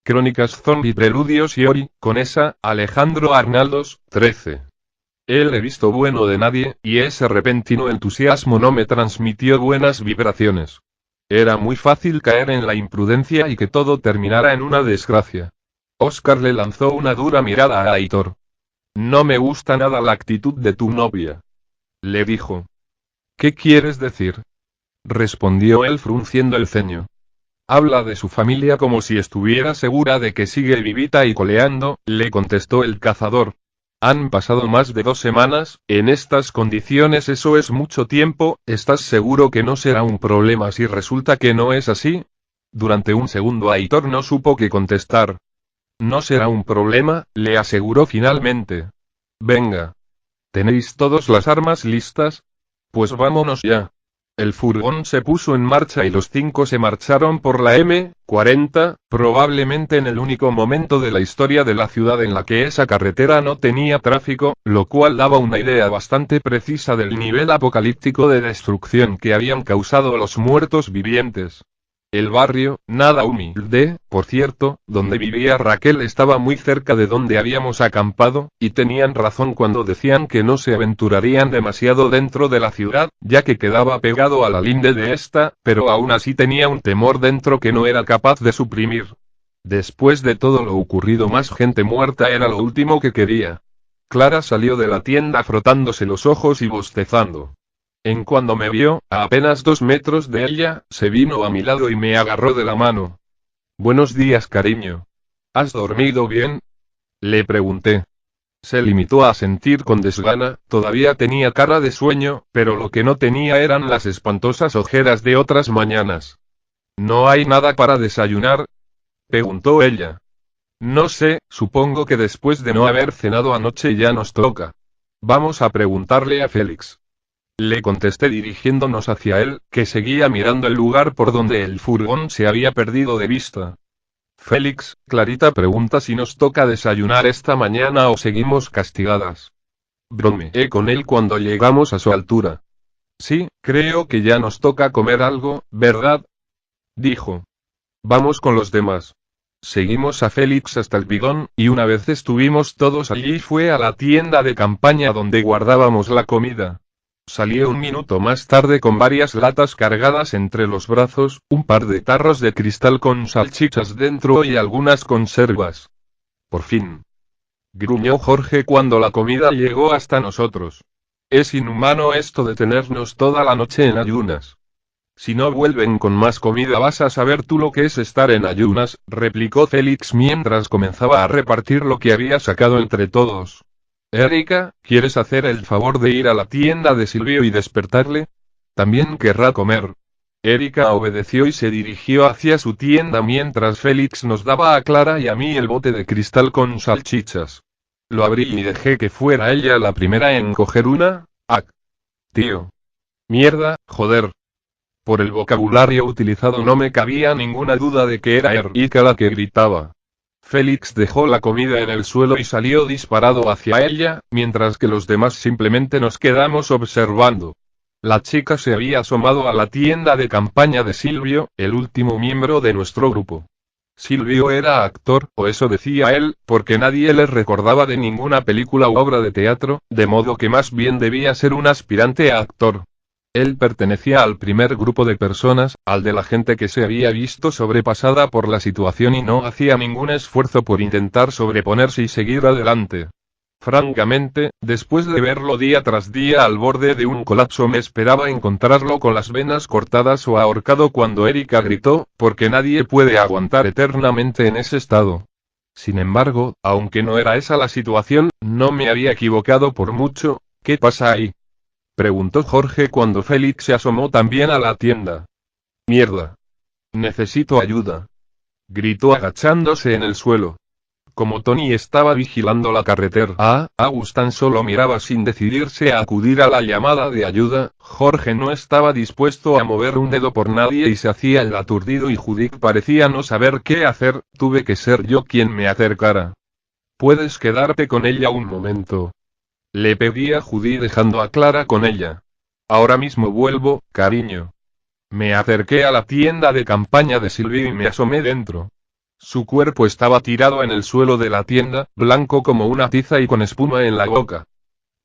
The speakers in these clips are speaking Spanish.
Crónicas Zombie Preludios y Ori, con esa, Alejandro Arnaldos, 13. Él he visto bueno de nadie, y ese repentino entusiasmo no me transmitió buenas vibraciones. Era muy fácil caer en la imprudencia y que todo terminara en una desgracia. Oscar le lanzó una dura mirada a Aitor. No me gusta nada la actitud de tu novia, le dijo. ¿Qué quieres decir? Respondió él frunciendo el ceño. Habla de su familia como si estuviera segura de que sigue vivita y coleando, le contestó el cazador. Han pasado más de 2 semanas, en estas condiciones eso es mucho tiempo, ¿estás seguro que no será un problema si resulta que no es así? Durante un segundo Aitor no supo qué contestar. No será un problema, le aseguró finalmente. Venga. ¿Tenéis todas las armas listas? Pues vámonos ya. El furgón se puso en marcha y los 5 se marcharon por la M40, probablemente en el único momento de la historia de la ciudad en la que esa carretera no tenía tráfico, lo cual daba una idea bastante precisa del nivel apocalíptico de destrucción que habían causado los muertos vivientes. El barrio, nada humilde, por cierto, donde vivía Raquel estaba muy cerca de donde habíamos acampado, y tenían razón cuando decían que no se aventurarían demasiado dentro de la ciudad, ya que quedaba pegado a la linde de esta, pero aún así tenía un temor dentro que no era capaz de suprimir. Después de todo lo ocurrido, más gente muerta era lo último que quería. Clara salió de la tienda frotándose los ojos y bostezando. En cuando me vio, a apenas 2 metros de ella, se vino a mi lado y me agarró de la mano. Buenos días, cariño. ¿Has dormido bien? Le pregunté. Se limitó a asentir con desgana, todavía tenía cara de sueño, pero lo que no tenía eran las espantosas ojeras de otras mañanas. ¿No hay nada para desayunar? Preguntó ella. No sé, supongo que después de no haber cenado anoche ya nos toca. Vamos a preguntarle a Félix. Le contesté dirigiéndonos hacia él, que seguía mirando el lugar por donde el furgón se había perdido de vista. Félix, Clarita pregunta si nos toca desayunar esta mañana o seguimos castigadas. Bromeé con él cuando llegamos a su altura. Sí, creo que ya nos toca comer algo, ¿verdad? Dijo. Vamos con los demás. Seguimos a Félix hasta el bidón, y una vez estuvimos todos allí fue a la tienda de campaña donde guardábamos la comida. Salió un minuto más tarde con varias latas cargadas entre los brazos, un par de tarros de cristal con salchichas dentro y algunas conservas. Por fin. Gruñó Jorge cuando la comida llegó hasta nosotros. Es inhumano esto de tenernos toda la noche en ayunas. Si no vuelven con más comida vas a saber tú lo que es estar en ayunas, replicó Félix mientras comenzaba a repartir lo que había sacado entre todos. Erika, ¿quieres hacer el favor de ir a la tienda de Silvio y despertarle? También querrá comer. Erika obedeció y se dirigió hacia su tienda mientras Félix nos daba a Clara y a mí el bote de cristal con salchichas. Lo abrí y dejé que fuera ella la primera en coger una. ¡Ah! Tío. Mierda, joder. Por el vocabulario utilizado no me cabía ninguna duda de que era Erika la que gritaba. Félix dejó la comida en el suelo y salió disparado hacia ella, mientras que los demás simplemente nos quedamos observando. La chica se había asomado a la tienda de campaña de Silvio, el último miembro de nuestro grupo. Silvio era actor, o eso decía él, porque nadie le recordaba de ninguna película u obra de teatro, de modo que más bien debía ser un aspirante a actor. Él pertenecía al primer grupo de personas, al de la gente que se había visto sobrepasada por la situación y no hacía ningún esfuerzo por intentar sobreponerse y seguir adelante. Francamente, después de verlo día tras día al borde de un colapso me esperaba encontrarlo con las venas cortadas o ahorcado cuando Erika gritó, porque nadie puede aguantar eternamente en ese estado. Sin embargo, aunque no era esa la situación, no me había equivocado por mucho. ¿Qué pasa ahí?, preguntó Jorge cuando Félix se asomó también a la tienda. Mierda. Necesito ayuda. Gritó agachándose en el suelo. Como Tony estaba vigilando la carretera, Agus tan solo miraba sin decidirse a acudir a la llamada de ayuda. Jorge no estaba dispuesto a mover un dedo por nadie y se hacía el aturdido y Judith parecía no saber qué hacer. Tuve que ser yo quien me acercara. ¿Puedes quedarte con ella un momento?, le pedí a Judy dejando a Clara con ella. Ahora mismo vuelvo, cariño. Me acerqué a la tienda de campaña de Silvio y me asomé dentro. Su cuerpo estaba tirado en el suelo de la tienda, blanco como una tiza y con espuma en la boca.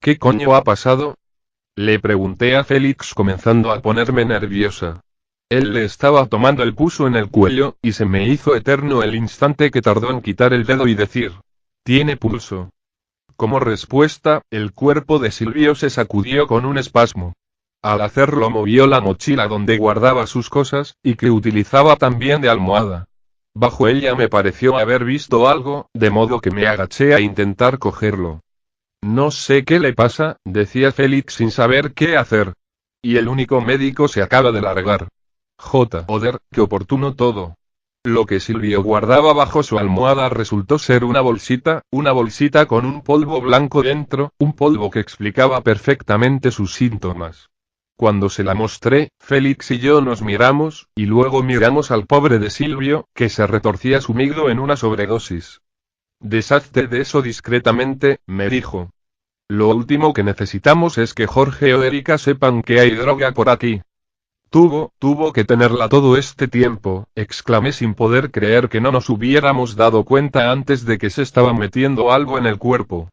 ¿Qué coño ha pasado? Le pregunté a Félix comenzando a ponerme nerviosa. Él le estaba tomando el pulso en el cuello, y se me hizo eterno el instante que tardó en quitar el dedo y decir: «Tiene pulso». Como respuesta, el cuerpo de Silvio se sacudió con un espasmo. Al hacerlo movió la mochila donde guardaba sus cosas, y que utilizaba también de almohada. Bajo ella me pareció haber visto algo, de modo que me agaché a intentar cogerlo. «No sé qué le pasa», decía Félix sin saber qué hacer. «Y el único médico se acaba de largar». Joder, qué oportuno todo. Lo que Silvio guardaba bajo su almohada resultó ser una bolsita con un polvo blanco dentro, un polvo que explicaba perfectamente sus síntomas. Cuando se la mostré, Félix y yo nos miramos, y luego miramos al pobre de Silvio, que se retorcía sumido en una sobredosis. «Deshazte de eso discretamente», me dijo. «Lo último que necesitamos es que Jorge o Erika sepan que hay droga por aquí». Tuvo que tenerla todo este tiempo», exclamé sin poder creer que no nos hubiéramos dado cuenta antes de que se estaba metiendo algo en el cuerpo.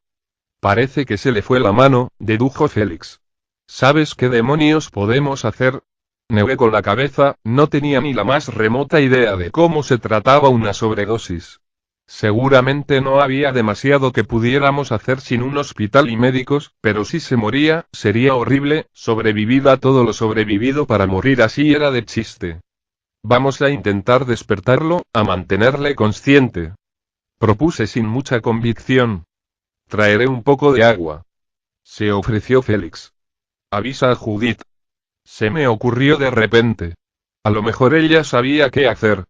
«Parece que se le fue la mano», dedujo Félix. «¿Sabes qué demonios podemos hacer?». Negué con la cabeza, no tenía ni la más remota idea de cómo se trataba una sobredosis. Seguramente no había demasiado que pudiéramos hacer sin un hospital y médicos, pero si se moría, sería horrible. Sobrevivir a todo lo sobrevivido para morir así era de chiste. «Vamos a intentar despertarlo, a mantenerle consciente», propuse sin mucha convicción. «Traeré un poco de agua», se ofreció Félix. «Avisa a Judith». Se me ocurrió de repente. A lo mejor ella sabía qué hacer.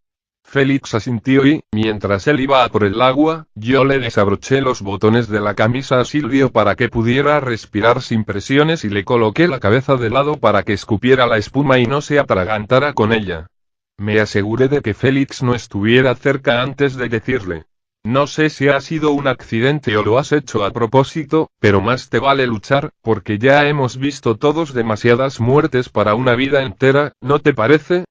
Félix asintió y, mientras él iba a por el agua, yo le desabroché los botones de la camisa a Silvio para que pudiera respirar sin presiones y le coloqué la cabeza de lado para que escupiera la espuma y no se atragantara con ella. Me aseguré de que Félix no estuviera cerca antes de decirle: «No sé si ha sido un accidente o lo has hecho a propósito, pero más te vale luchar, porque ya hemos visto todos demasiadas muertes para una vida entera, ¿no te parece?».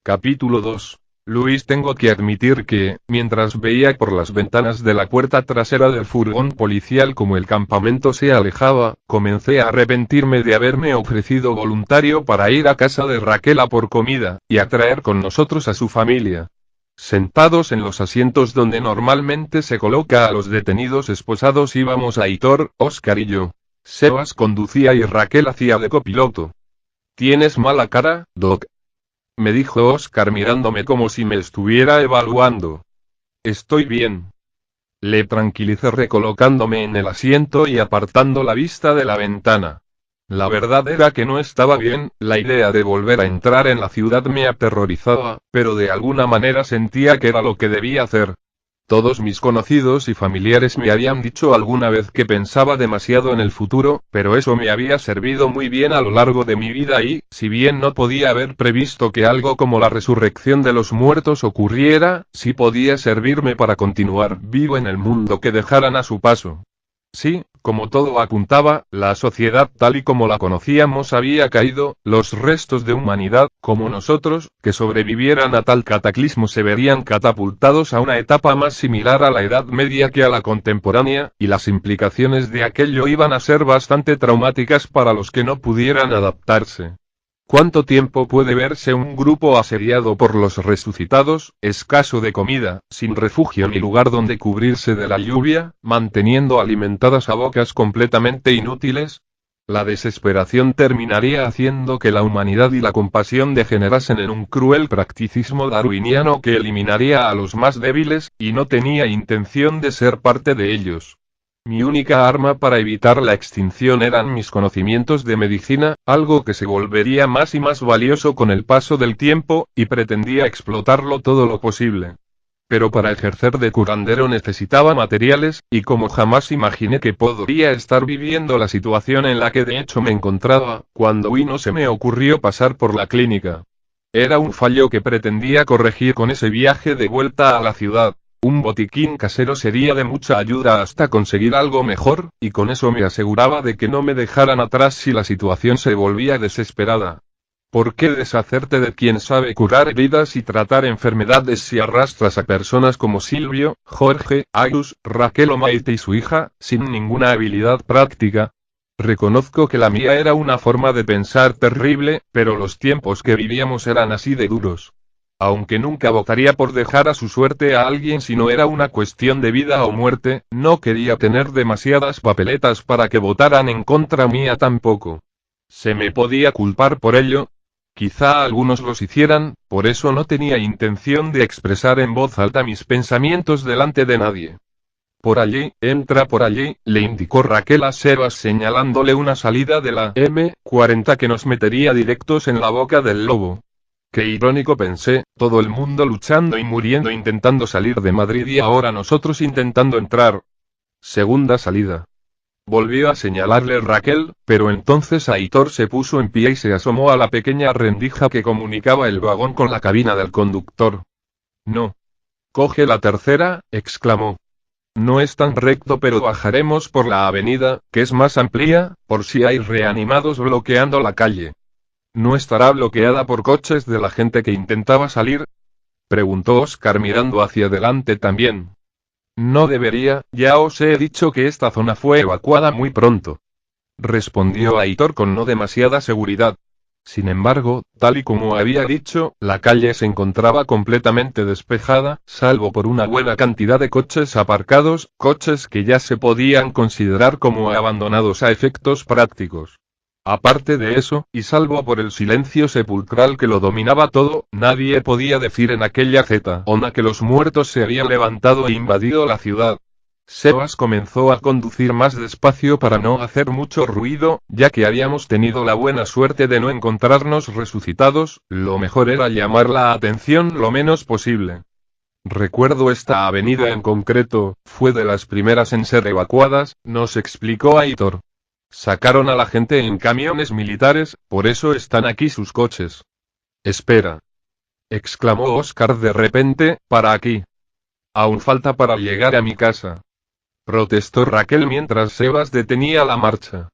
Capítulo 2. Luis, tengo que admitir que, mientras veía por las ventanas de la puerta trasera del furgón policial como el campamento se alejaba, comencé a arrepentirme de haberme ofrecido voluntario para ir a casa de Raquel a por comida, y a traer con nosotros a su familia. Sentados en los asientos donde normalmente se coloca a los detenidos esposados íbamos Aitor, Óscar y yo. Sebas conducía y Raquel hacía de copiloto. «Tienes mala cara, Doc», me dijo Óscar mirándome como si me estuviera evaluando. «Estoy bien». Le tranquilicé recolocándome en el asiento y apartando la vista de la ventana. La verdad era que no estaba bien, la idea de volver a entrar en la ciudad me aterrorizaba, pero de alguna manera sentía que era lo que debía hacer. Todos mis conocidos y familiares me habían dicho alguna vez que pensaba demasiado en el futuro, pero eso me había servido muy bien a lo largo de mi vida y, si bien no podía haber previsto que algo como la resurrección de los muertos ocurriera, sí podía servirme para continuar vivo en el mundo que dejaran a su paso. Sí, como todo apuntaba, la sociedad tal y como la conocíamos había caído, los restos de humanidad, como nosotros, que sobrevivieran a tal cataclismo se verían catapultados a una etapa más similar a la Edad Media que a la contemporánea, y las implicaciones de aquello iban a ser bastante traumáticas para los que no pudieran adaptarse. ¿Cuánto tiempo puede verse un grupo asediado por los resucitados, escaso de comida, sin refugio ni lugar donde cubrirse de la lluvia, manteniendo alimentadas a bocas completamente inútiles? La desesperación terminaría haciendo que la humanidad y la compasión degenerasen en un cruel practicismo darwiniano que eliminaría a los más débiles, y no tenía intención de ser parte de ellos. Mi única arma para evitar la extinción eran mis conocimientos de medicina, algo que se volvería más y más valioso con el paso del tiempo, y pretendía explotarlo todo lo posible. Pero para ejercer de curandero necesitaba materiales, y como jamás imaginé que podría estar viviendo la situación en la que de hecho me encontraba, cuando no se me ocurrió pasar por la clínica. Era un fallo que pretendía corregir con ese viaje de vuelta a la ciudad. Un botiquín casero sería de mucha ayuda hasta conseguir algo mejor, y con eso me aseguraba de que no me dejaran atrás si la situación se volvía desesperada. ¿Por qué deshacerte de quien sabe curar heridas y tratar enfermedades si arrastras a personas como Silvio, Jorge, Agus, Raquel o Maite y su hija, sin ninguna habilidad práctica? Reconozco que la mía era una forma de pensar terrible, pero los tiempos que vivíamos eran así de duros. Aunque nunca votaría por dejar a su suerte a alguien si no era una cuestión de vida o muerte, no quería tener demasiadas papeletas para que votaran en contra mía tampoco. ¿Se me podía culpar por ello? Quizá algunos los hicieran, por eso no tenía intención de expresar en voz alta mis pensamientos delante de nadie. Por allí, entra por allí, le indicó Raquel a Sebas señalándole una salida de la M40 que nos metería directos en la boca del lobo. Qué irónico pensé, todo el mundo luchando y muriendo intentando salir de Madrid y ahora nosotros intentando entrar. Segunda salida. Volvió a señalarle Raquel, pero entonces Aitor se puso en pie y se asomó a la pequeña rendija que comunicaba el vagón con la cabina del conductor. No. Coge la tercera, exclamó. No es tan recto pero bajaremos por la avenida, que es más amplia, por si hay reanimados bloqueando la calle. ¿No estará bloqueada por coches de la gente que intentaba salir? Preguntó Oscar mirando hacia adelante también. No debería, ya os he dicho que esta zona fue evacuada muy pronto. Respondió Aitor con no demasiada seguridad. Sin embargo, tal y como había dicho, la calle se encontraba completamente despejada, salvo por una buena cantidad de coches aparcados, coches que ya se podían considerar como abandonados a efectos prácticos. Aparte de eso, y salvo por el silencio sepulcral que lo dominaba todo, nadie podía decir en aquella zona que los muertos se habían levantado e invadido la ciudad. Sebas comenzó a conducir más despacio para no hacer mucho ruido, ya que habíamos tenido la buena suerte de no encontrarnos resucitados, lo mejor era llamar la atención lo menos posible. Recuerdo esta avenida en concreto, fue de las primeras en ser evacuadas, nos explicó Aitor. Sacaron a la gente en camiones militares, por eso están aquí sus coches. Espera. Exclamó Oscar de repente, para aquí. Aún falta para llegar a mi casa. Protestó Raquel mientras Sebas detenía la marcha.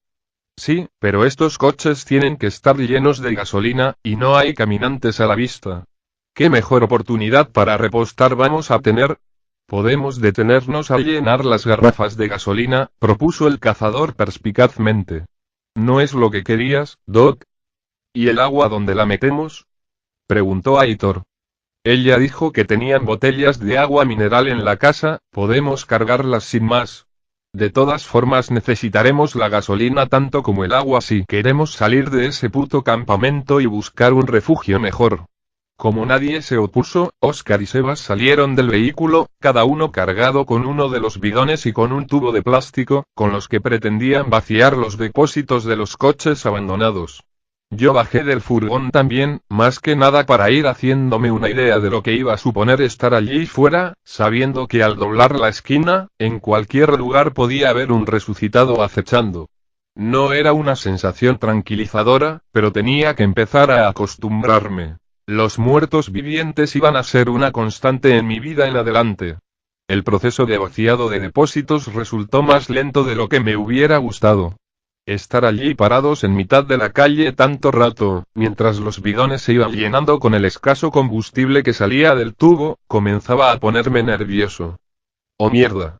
Sí, pero estos coches tienen que estar llenos de gasolina, y no hay caminantes a la vista. ¿Qué mejor oportunidad para repostar vamos a tener? Podemos detenernos a llenar las garrafas de gasolina, propuso el cazador perspicazmente. ¿No es lo que querías, Doc? ¿Y el agua dónde la metemos? Preguntó Aitor. Ella dijo que tenían botellas de agua mineral en la casa, podemos cargarlas sin más. De todas formas necesitaremos la gasolina tanto como el agua si queremos salir de ese puto campamento y buscar un refugio mejor. Como nadie se opuso, Oscar y Sebas salieron del vehículo, cada uno cargado con uno de los bidones y con un tubo de plástico, con los que pretendían vaciar los depósitos de los coches abandonados. Yo bajé del furgón también, más que nada para ir haciéndome una idea de lo que iba a suponer estar allí fuera, sabiendo que al doblar la esquina, en cualquier lugar podía haber un resucitado acechando. No era una sensación tranquilizadora, pero tenía que empezar a acostumbrarme. Los muertos vivientes iban a ser una constante en mi vida en adelante. El proceso de vaciado de depósitos resultó más lento de lo que me hubiera gustado. Estar allí parados en mitad de la calle tanto rato, mientras los bidones se iban llenando con el escaso combustible que salía del tubo, comenzaba a ponerme nervioso. ¡Oh mierda!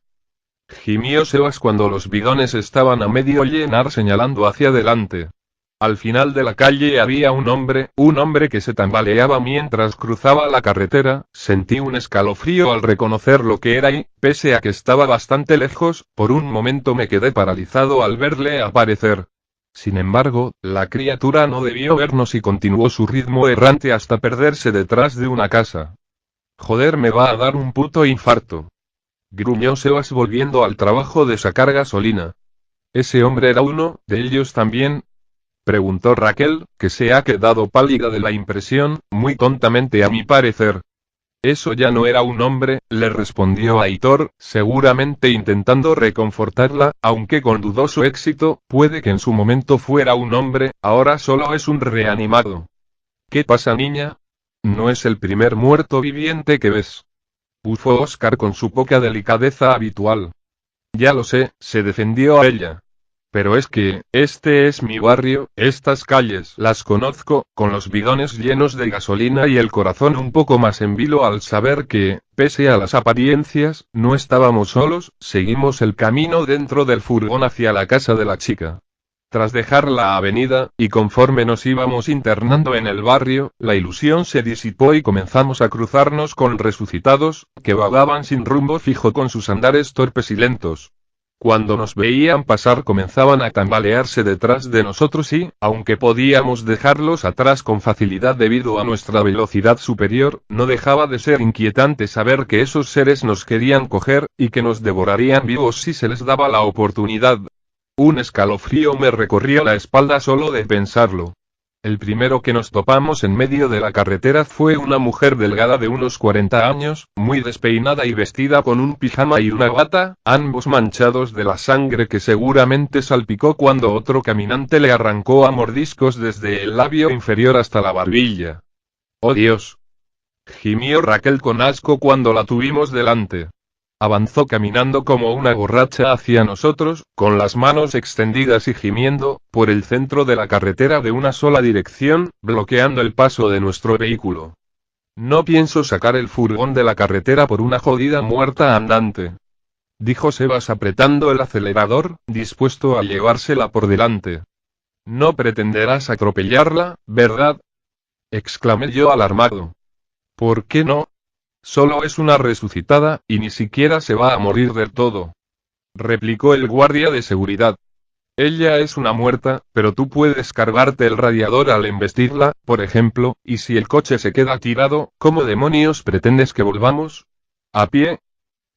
Gimió Sebas cuando los bidones estaban a medio llenar señalando hacia adelante. Al final de la calle había un hombre que se tambaleaba mientras cruzaba la carretera, sentí un escalofrío al reconocer lo que era y, pese a que estaba bastante lejos, por un momento me quedé paralizado al verle aparecer. Sin embargo, la criatura no debió vernos y continuó su ritmo errante hasta perderse detrás de una casa. Joder, me va a dar un puto infarto. Gruñó Sebas volviendo al trabajo de sacar gasolina. ¿Ese hombre era uno de ellos también? Preguntó Raquel, que se ha quedado pálida de la impresión, muy tontamente a mi parecer. Eso ya no era un hombre, le respondió Aitor, seguramente intentando reconfortarla, aunque con dudoso éxito, puede que en su momento fuera un hombre, ahora solo es un reanimado. ¿Qué pasa, niña? No es el primer muerto viviente que ves. Bufó Oscar con su poca delicadeza habitual. Ya lo sé, se defendió a ella. Pero es que, este es mi barrio, estas calles las conozco, con los bidones llenos de gasolina y el corazón un poco más en vilo al saber que, pese a las apariencias, no estábamos solos. Seguimos el camino dentro del furgón hacia la casa de la chica. Tras dejar la avenida, y conforme nos íbamos internando en el barrio, la ilusión se disipó y comenzamos a cruzarnos con resucitados, que vagaban sin rumbo fijo con sus andares torpes y lentos. Cuando nos veían pasar comenzaban a tambalearse detrás de nosotros y, aunque podíamos dejarlos atrás con facilidad debido a nuestra velocidad superior, no dejaba de ser inquietante saber que esos seres nos querían coger, y que nos devorarían vivos si se les daba la oportunidad. Un escalofrío me recorría la espalda solo de pensarlo. El primero que nos topamos en medio de la carretera fue una mujer delgada de unos 40 años, muy despeinada y vestida con un pijama y una bata, ambos manchados de la sangre que seguramente salpicó cuando otro caminante le arrancó a mordiscos desde el labio inferior hasta la barbilla. ¡Oh Dios! Gimió Raquel con asco cuando la tuvimos delante. Avanzó caminando como una borracha hacia nosotros, con las manos extendidas y gimiendo, por el centro de la carretera de una sola dirección, bloqueando el paso de nuestro vehículo. No pienso sacar el furgón de la carretera por una jodida muerta andante, dijo Sebas apretando el acelerador, dispuesto a llevársela por delante. No pretenderás atropellarla, ¿verdad? Exclamé yo alarmado. ¿Por qué no? Solo es una resucitada, y ni siquiera se va a morir del todo, replicó el guardia de seguridad. Ella es una muerta, pero tú puedes cargarte el radiador al embestirla, por ejemplo, y si el coche se queda tirado, ¿cómo demonios pretendes que volvamos? ¿A pie?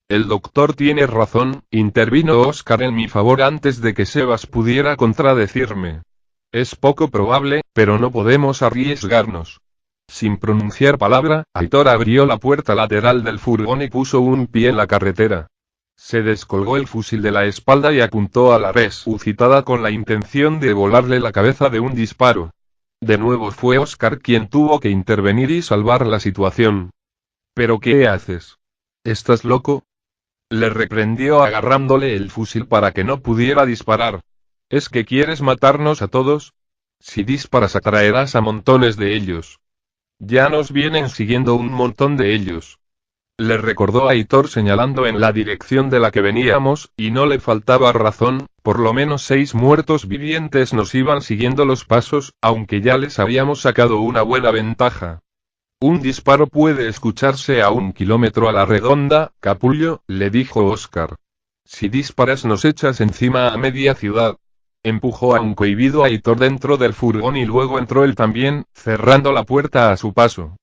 El doctor tiene razón, intervino Oscar en mi favor antes de que Sebas pudiera contradecirme. Es poco probable, pero no podemos arriesgarnos. Sin pronunciar palabra, Aitor abrió la puerta lateral del furgón y puso un pie en la carretera. Se descolgó el fusil de la espalda y apuntó a la resucitada con la intención de volarle la cabeza de un disparo. De nuevo fue Oscar quien tuvo que intervenir y salvar la situación. ¿Pero qué haces? ¿Estás loco? Le reprendió agarrándole el fusil para que no pudiera disparar. ¿Es que quieres matarnos a todos? Si disparas atraerás a montones de ellos. Ya nos vienen siguiendo un montón de ellos. Le recordó Aitor señalando en la dirección de la que veníamos, y no le faltaba razón, por lo menos 6 muertos vivientes nos iban siguiendo los pasos, aunque ya les habíamos sacado una buena ventaja. Un disparo puede escucharse a 1 kilómetro a la redonda, capullo, le dijo Oscar. Si disparas nos echas encima a media ciudad. Empujó a un cohibido Aitor dentro del furgón y luego entró él también, cerrando la puerta a su paso.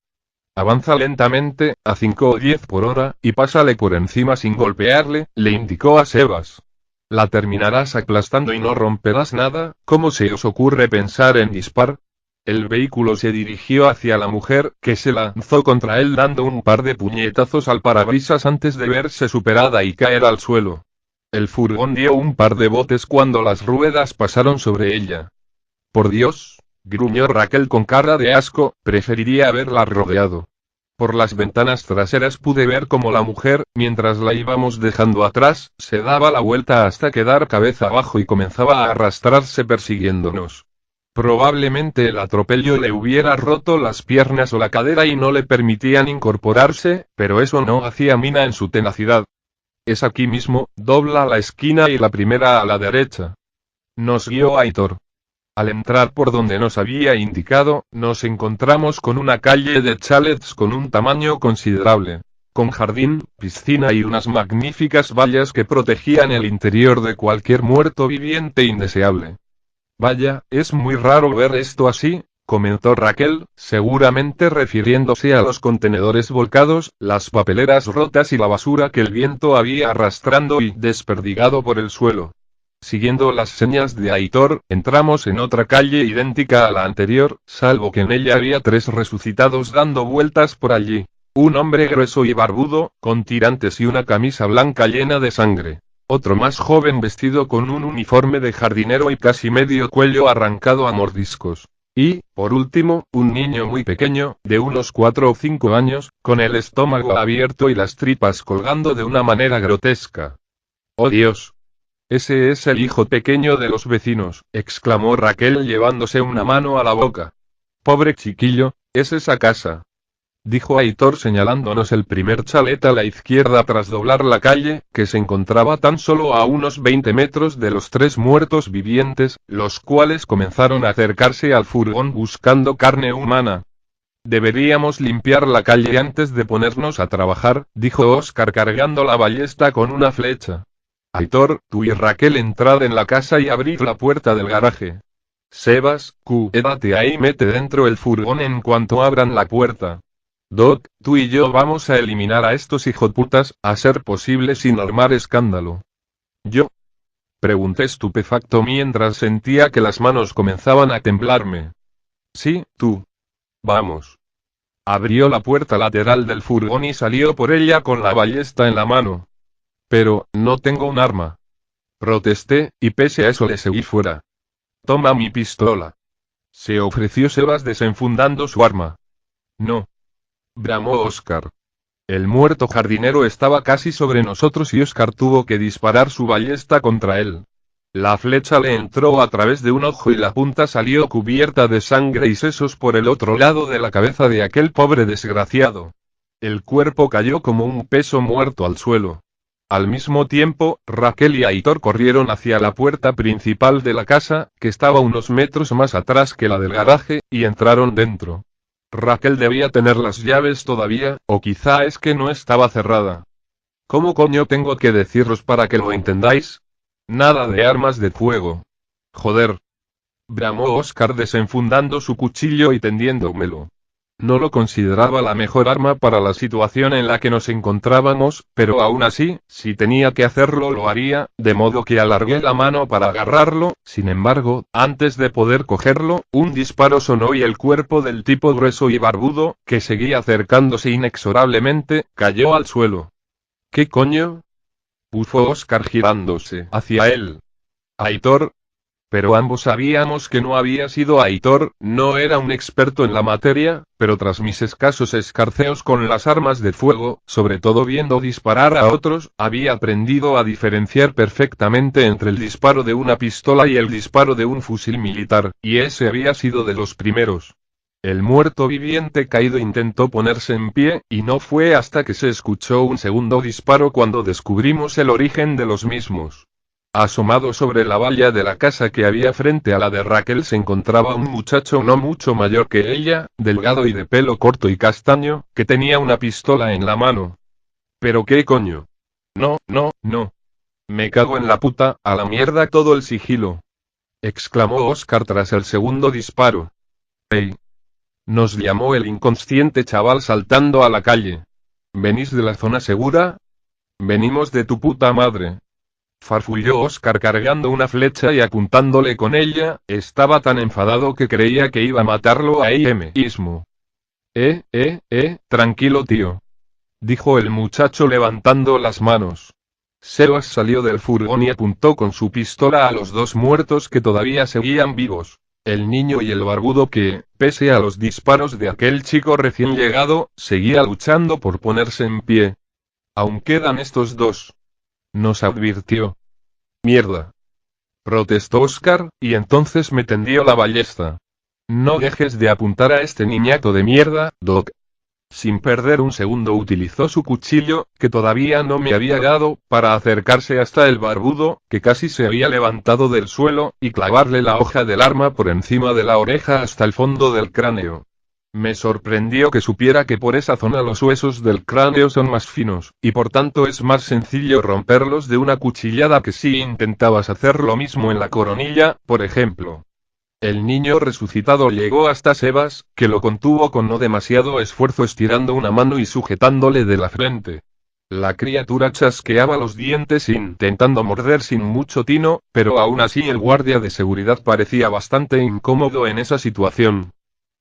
Avanza lentamente, a 5 o 10 por hora, y pásale por encima sin golpearle, le indicó a Sebas. La terminarás aplastando y no romperás nada. ¿Cómo se os ocurre pensar en disparar? El vehículo se dirigió hacia la mujer, que se lanzó contra él dando un par de puñetazos al parabrisas antes de verse superada y caer al suelo. El furgón dio un par de botes cuando las ruedas pasaron sobre ella. Por Dios, gruñó Raquel con cara de asco, preferiría haberla rodeado. Por las ventanas traseras pude ver cómo la mujer, mientras la íbamos dejando atrás, se daba la vuelta hasta quedar cabeza abajo y comenzaba a arrastrarse persiguiéndonos. Probablemente el atropello le hubiera roto las piernas o la cadera y no le permitían incorporarse, pero eso no hacía mina en su tenacidad. Es aquí mismo, dobla la esquina y la primera a la derecha. Nos guió Aitor. Al entrar por donde nos había indicado, nos encontramos con una calle de chalets con un tamaño considerable, con jardín, piscina y unas magníficas vallas que protegían el interior de cualquier muerto viviente indeseable. Vaya, es muy raro ver esto así, comentó Raquel, seguramente refiriéndose a los contenedores volcados, las papeleras rotas y la basura que el viento había arrastrando y desperdigado por el suelo. Siguiendo las señas de Aitor, entramos en otra calle idéntica a la anterior, salvo que en ella había 3 resucitados dando vueltas por allí. Un hombre grueso y barbudo, con tirantes y una camisa blanca llena de sangre. Otro más joven vestido con un uniforme de jardinero y casi medio cuello arrancado a mordiscos. Y, por último, un niño muy pequeño, de unos 4 o 5 años, con el estómago abierto y las tripas colgando de una manera grotesca. ¡Oh Dios! Ese es el hijo pequeño de los vecinos, exclamó Raquel llevándose una mano a la boca. Pobre chiquillo, es esa casa, dijo Aitor señalándonos el primer chalet a la izquierda tras doblar la calle, que se encontraba tan solo a unos 20 metros de los 3 muertos vivientes, los cuales comenzaron a acercarse al furgón buscando carne humana. Deberíamos limpiar la calle antes de ponernos a trabajar, dijo Oscar cargando la ballesta con una flecha. Aitor, tú y Raquel entrad en la casa y abrid la puerta del garaje. Sebas, quédate ahí y mete dentro el furgón en cuanto abran la puerta. Doc, tú y yo vamos a eliminar a estos hijoputas, a ser posible sin armar escándalo. ¿Yo? Pregunté estupefacto mientras sentía que las manos comenzaban a temblarme. Sí, tú. Vamos. Abrió la puerta lateral del furgón y salió por ella con la ballesta en la mano. Pero, no tengo un arma. Protesté, y pese a eso le seguí fuera. Toma mi pistola. Se ofreció Sebas desenfundando su arma. No. Bramó Oscar. El muerto jardinero estaba casi sobre nosotros y Oscar tuvo que disparar su ballesta contra él. La flecha le entró a través de un ojo y la punta salió cubierta de sangre y sesos por el otro lado de la cabeza de aquel pobre desgraciado. El cuerpo cayó como un peso muerto al suelo. Al mismo tiempo, Raquel y Aitor corrieron hacia la puerta principal de la casa, que estaba unos metros más atrás que la del garaje, y entraron dentro. Raquel debía tener las llaves todavía, o quizá es que no estaba cerrada. ¿Cómo coño tengo que deciros para que lo entendáis? Nada de armas de fuego. Joder. Bramó Oscar desenfundando su cuchillo y tendiéndomelo. No lo consideraba la mejor arma para la situación en la que nos encontrábamos, pero aún así, si tenía que hacerlo lo haría, de modo que alargué la mano para agarrarlo. Sin embargo, antes de poder cogerlo, un disparo sonó y el cuerpo del tipo grueso y barbudo, que seguía acercándose inexorablemente, cayó al suelo. ¿Qué coño? Bufó Oscar girándose hacia él. Aitor. Pero ambos sabíamos que no había sido Aitor, no era un experto en la materia, pero tras mis escasos escarceos con las armas de fuego, sobre todo viendo disparar a otros, había aprendido a diferenciar perfectamente entre el disparo de una pistola y el disparo de un fusil militar, y ese había sido de los primeros. El muerto viviente caído intentó ponerse en pie, y no fue hasta que se escuchó un segundo disparo cuando descubrimos el origen de los mismos. Asomado sobre la valla de la casa que había frente a la de Raquel se encontraba un muchacho no mucho mayor que ella, delgado y de pelo corto y castaño, que tenía una pistola en la mano. ¿Pero qué coño? No, no, no. Me cago en la puta, a la mierda todo el sigilo. Exclamó Oscar tras el segundo disparo. ¡Ey! Nos llamó el inconsciente chaval saltando a la calle. ¿Venís de la zona segura? Venimos de tu puta madre. Farfulló Oscar cargando una flecha y apuntándole con ella, estaba tan enfadado que creía que iba a matarlo ahí mismo. Tranquilo tío. Dijo el muchacho levantando las manos. Sebas salió del furgón y apuntó con su pistola a los dos muertos que todavía seguían vivos. El niño y el barbudo que, pese a los disparos de aquel chico recién llegado, seguía luchando por ponerse en pie. Aún quedan estos dos. Nos advirtió. Mierda. Protestó Oscar, y entonces me tendió la ballesta. No dejes de apuntar a este niñato de mierda, Doc. Sin perder un segundo utilizó su cuchillo, que todavía no me había dado, para acercarse hasta el barbudo, que casi se había levantado del suelo, y clavarle la hoja del arma por encima de la oreja hasta el fondo del cráneo. Me sorprendió que supiera que por esa zona los huesos del cráneo son más finos, y por tanto es más sencillo romperlos de una cuchillada que si intentabas hacer lo mismo en la coronilla, por ejemplo. El niño resucitado llegó hasta Sebas, que lo contuvo con no demasiado esfuerzo estirando una mano y sujetándole de la frente. La criatura chasqueaba los dientes intentando morder sin mucho tino, pero aún así el guardia de seguridad parecía bastante incómodo en esa situación.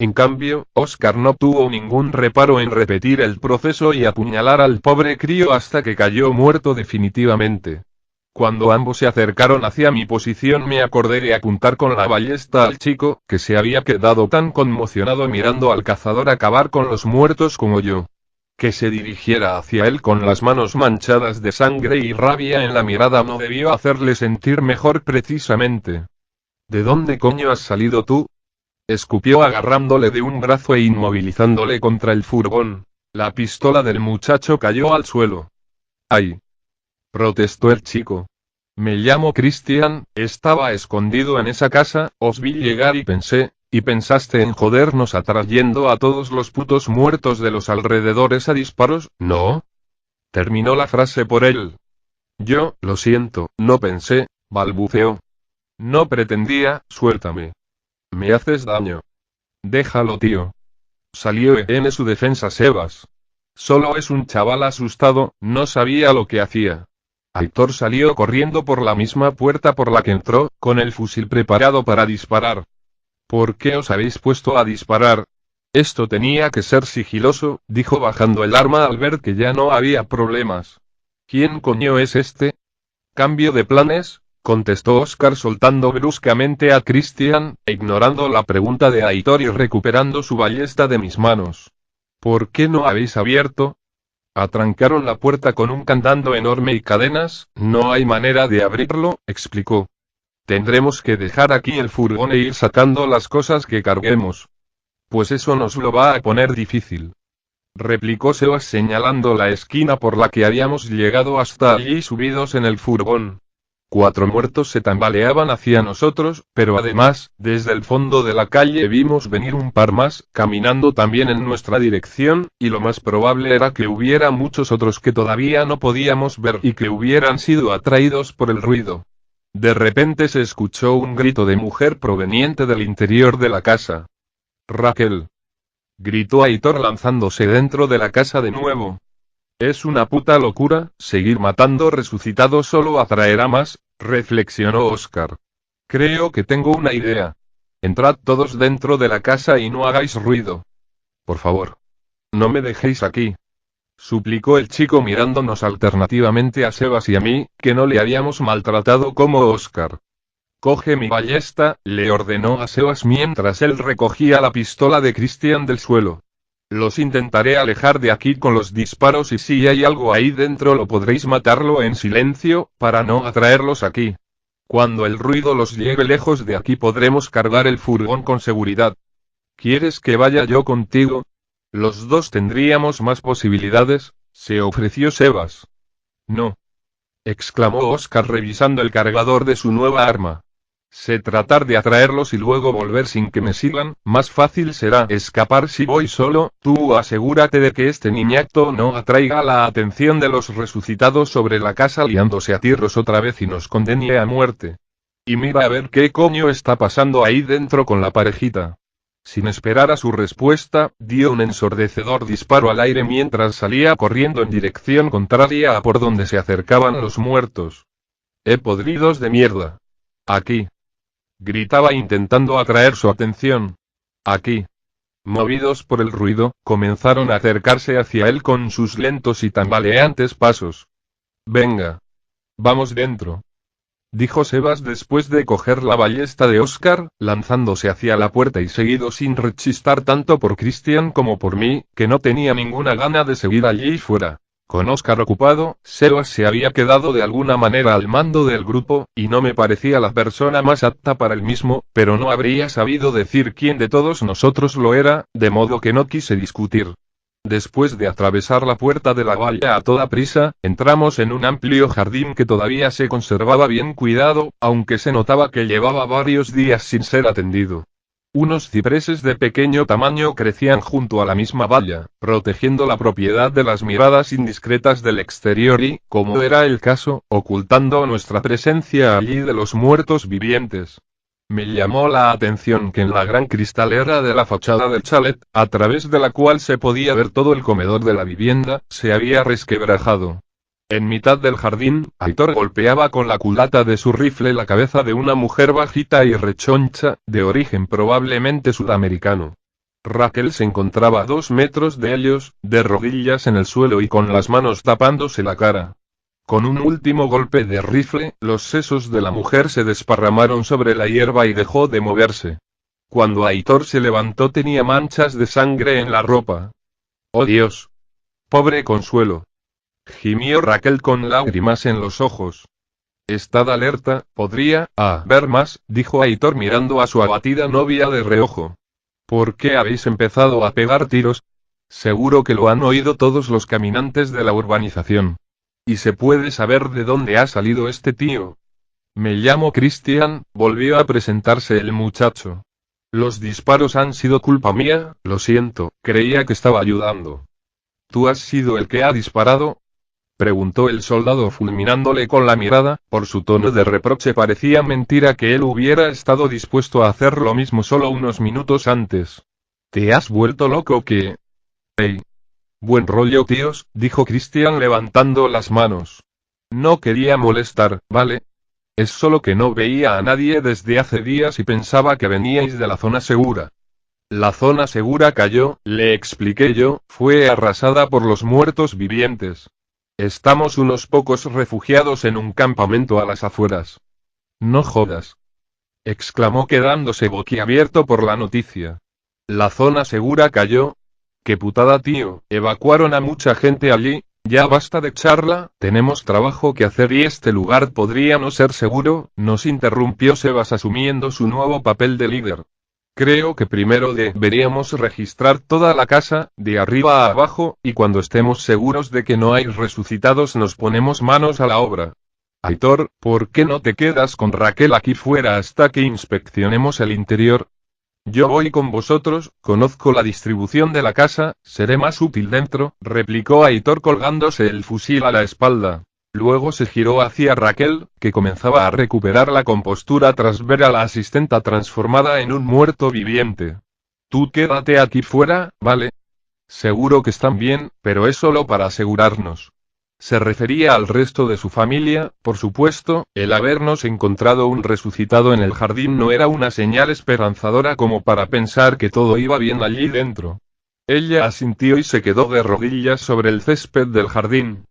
En cambio, Oscar no tuvo ningún reparo en repetir el proceso y apuñalar al pobre crío hasta que cayó muerto definitivamente. Cuando ambos se acercaron hacia mi posición me acordé de apuntar con la ballesta al chico, que se había quedado tan conmocionado mirando al cazador acabar con los muertos como yo. Que se dirigiera hacia él con las manos manchadas de sangre y rabia en la mirada no debió hacerle sentir mejor precisamente. ¿De dónde coño has salido tú? Escupió agarrándole de un brazo e inmovilizándole contra el furgón. La pistola del muchacho cayó al suelo. ¡Ay! Protestó el chico. Me llamo Christian, estaba escondido en esa casa, os vi llegar y pensaste en jodernos atrayendo a todos los putos muertos de los alrededores a disparos, ¿no? Terminó la frase por él. Yo, lo siento, no pensé, balbuceó. No pretendía, suéltame. Me haces daño. Déjalo, tío. Salió en su defensa Sebas. Solo es un chaval asustado, no sabía lo que hacía. Aitor salió corriendo por la misma puerta por la que entró, con el fusil preparado para disparar. ¿Por qué os habéis puesto a disparar? Esto tenía que ser sigiloso, dijo bajando el arma al ver que ya no había problemas. ¿Quién coño es este? Cambio de planes, contestó Oscar soltando bruscamente a Christian, ignorando la pregunta de Aitor y recuperando su ballesta de mis manos. ¿Por qué no habéis abierto? Atrancaron la puerta con un candado enorme y cadenas, no hay manera de abrirlo, explicó. Tendremos que dejar aquí el furgón e ir sacando las cosas que carguemos. Pues eso nos lo va a poner difícil. Replicó Sebas señalando la esquina por la que habíamos llegado hasta allí subidos en el furgón. 4 muertos se tambaleaban hacia nosotros, pero además, desde el fondo de la calle vimos venir un par más, caminando también en nuestra dirección, y lo más probable era que hubiera muchos otros que todavía no podíamos ver y que hubieran sido atraídos por el ruido. De repente se escuchó un grito de mujer proveniente del interior de la casa. Raquel. Gritó Aitor lanzándose dentro de la casa de nuevo. Es una puta locura, seguir matando resucitados solo atraerá más, reflexionó Oscar. Creo que tengo una idea. Entrad todos dentro de la casa y no hagáis ruido. Por favor. No me dejéis aquí. Suplicó el chico mirándonos alternativamente a Sebas y a mí, que no le habíamos maltratado como Oscar. Coge mi ballesta, le ordenó a Sebas mientras él recogía la pistola de Christian del suelo. Los intentaré alejar de aquí con los disparos y si hay algo ahí dentro lo podréis matarlo en silencio, para no atraerlos aquí. Cuando el ruido los lleve lejos de aquí podremos cargar el furgón con seguridad. ¿Quieres que vaya yo contigo? Los dos tendríamos más posibilidades, se ofreció Sebas. No. Exclamó Oscar revisando el cargador de su nueva arma. Sé tratar de atraerlos y luego volver sin que me sigan, más fácil será escapar si voy solo, tú asegúrate de que este niñato no atraiga la atención de los resucitados sobre la casa liándose a tiros otra vez y nos condene a muerte. Y mira a ver qué coño está pasando ahí dentro con la parejita. Sin esperar a su respuesta, dio un ensordecedor disparo al aire mientras salía corriendo en dirección contraria a por donde se acercaban los muertos. Podridos de mierda. Aquí. Gritaba intentando atraer su atención. Aquí. Movidos por el ruido, comenzaron a acercarse hacia él con sus lentos y tambaleantes pasos. Venga. Vamos dentro. Dijo Sebas después de coger la ballesta de Oscar, lanzándose hacia la puerta y seguido sin rechistar tanto por Christian como por mí, que no tenía ninguna gana de seguir allí fuera. Con Oscar ocupado, Sebas se había quedado de alguna manera al mando del grupo, y no me parecía la persona más apta para el mismo, pero no habría sabido decir quién de todos nosotros lo era, de modo que no quise discutir. Después de atravesar la puerta de la valla a toda prisa, entramos en un amplio jardín que todavía se conservaba bien cuidado, aunque se notaba que llevaba varios días sin ser atendido. Unos cipreses de pequeño tamaño crecían junto a la misma valla, protegiendo la propiedad de las miradas indiscretas del exterior y, como era el caso, ocultando nuestra presencia allí de los muertos vivientes. Me llamó la atención que en la gran cristalera de la fachada del chalet, a través de la cual se podía ver todo el comedor de la vivienda, se había resquebrajado. En mitad del jardín, Aitor golpeaba con la culata de su rifle la cabeza de una mujer bajita y rechoncha, de origen probablemente sudamericano. Raquel se encontraba a 2 metros de ellos, de rodillas en el suelo y con las manos tapándose la cara. Con un último golpe de rifle, los sesos de la mujer se desparramaron sobre la hierba y dejó de moverse. Cuando Aitor se levantó tenía manchas de sangre en la ropa. ¡Oh Dios! Pobre Consuelo. Gimió Raquel con lágrimas en los ojos. Estad alerta, podría haber más, dijo Aitor mirando a su abatida novia de reojo. ¿Por qué habéis empezado a pegar tiros? Seguro que lo han oído todos los caminantes de la urbanización. ¿Y se puede saber de dónde ha salido este tío? Me llamo Christian, volvió a presentarse el muchacho. Los disparos han sido culpa mía, lo siento, creía que estaba ayudando. ¿Tú has sido el que ha disparado? Preguntó el soldado fulminándole con la mirada, por su tono de reproche parecía mentira que él hubiera estado dispuesto a hacer lo mismo solo unos minutos antes. ¿Te has vuelto loco qué? Hey. Buen rollo tíos, dijo Christian levantando las manos. No quería molestar, ¿vale? Es solo que no veía a nadie desde hace días y pensaba que veníais de la zona segura. La zona segura cayó, le expliqué yo, fue arrasada por los muertos vivientes. Estamos unos pocos refugiados en un campamento a las afueras. No jodas. Exclamó quedándose boquiabierto por la noticia. La zona segura cayó. Qué putada tío, evacuaron a mucha gente allí. Ya basta de charla, tenemos trabajo que hacer y este lugar podría no ser seguro, nos interrumpió Sebas asumiendo su nuevo papel de líder. Creo que primero deberíamos registrar toda la casa, de arriba a abajo, y cuando estemos seguros de que no hay resucitados nos ponemos manos a la obra. Aitor, ¿por qué no te quedas con Raquel aquí fuera hasta que inspeccionemos el interior? Yo voy con vosotros, conozco la distribución de la casa, seré más útil dentro, replicó Aitor colgándose el fusil a la espalda. Luego se giró hacia Raquel, que comenzaba a recuperar la compostura tras ver a la asistenta transformada en un muerto viviente. Tú quédate aquí fuera, ¿vale? Seguro que están bien, pero es solo para asegurarnos. Se refería al resto de su familia, por supuesto, el habernos encontrado un resucitado en el jardín no era una señal esperanzadora como para pensar que todo iba bien allí dentro. Ella asintió y se quedó de rodillas sobre el césped del jardín.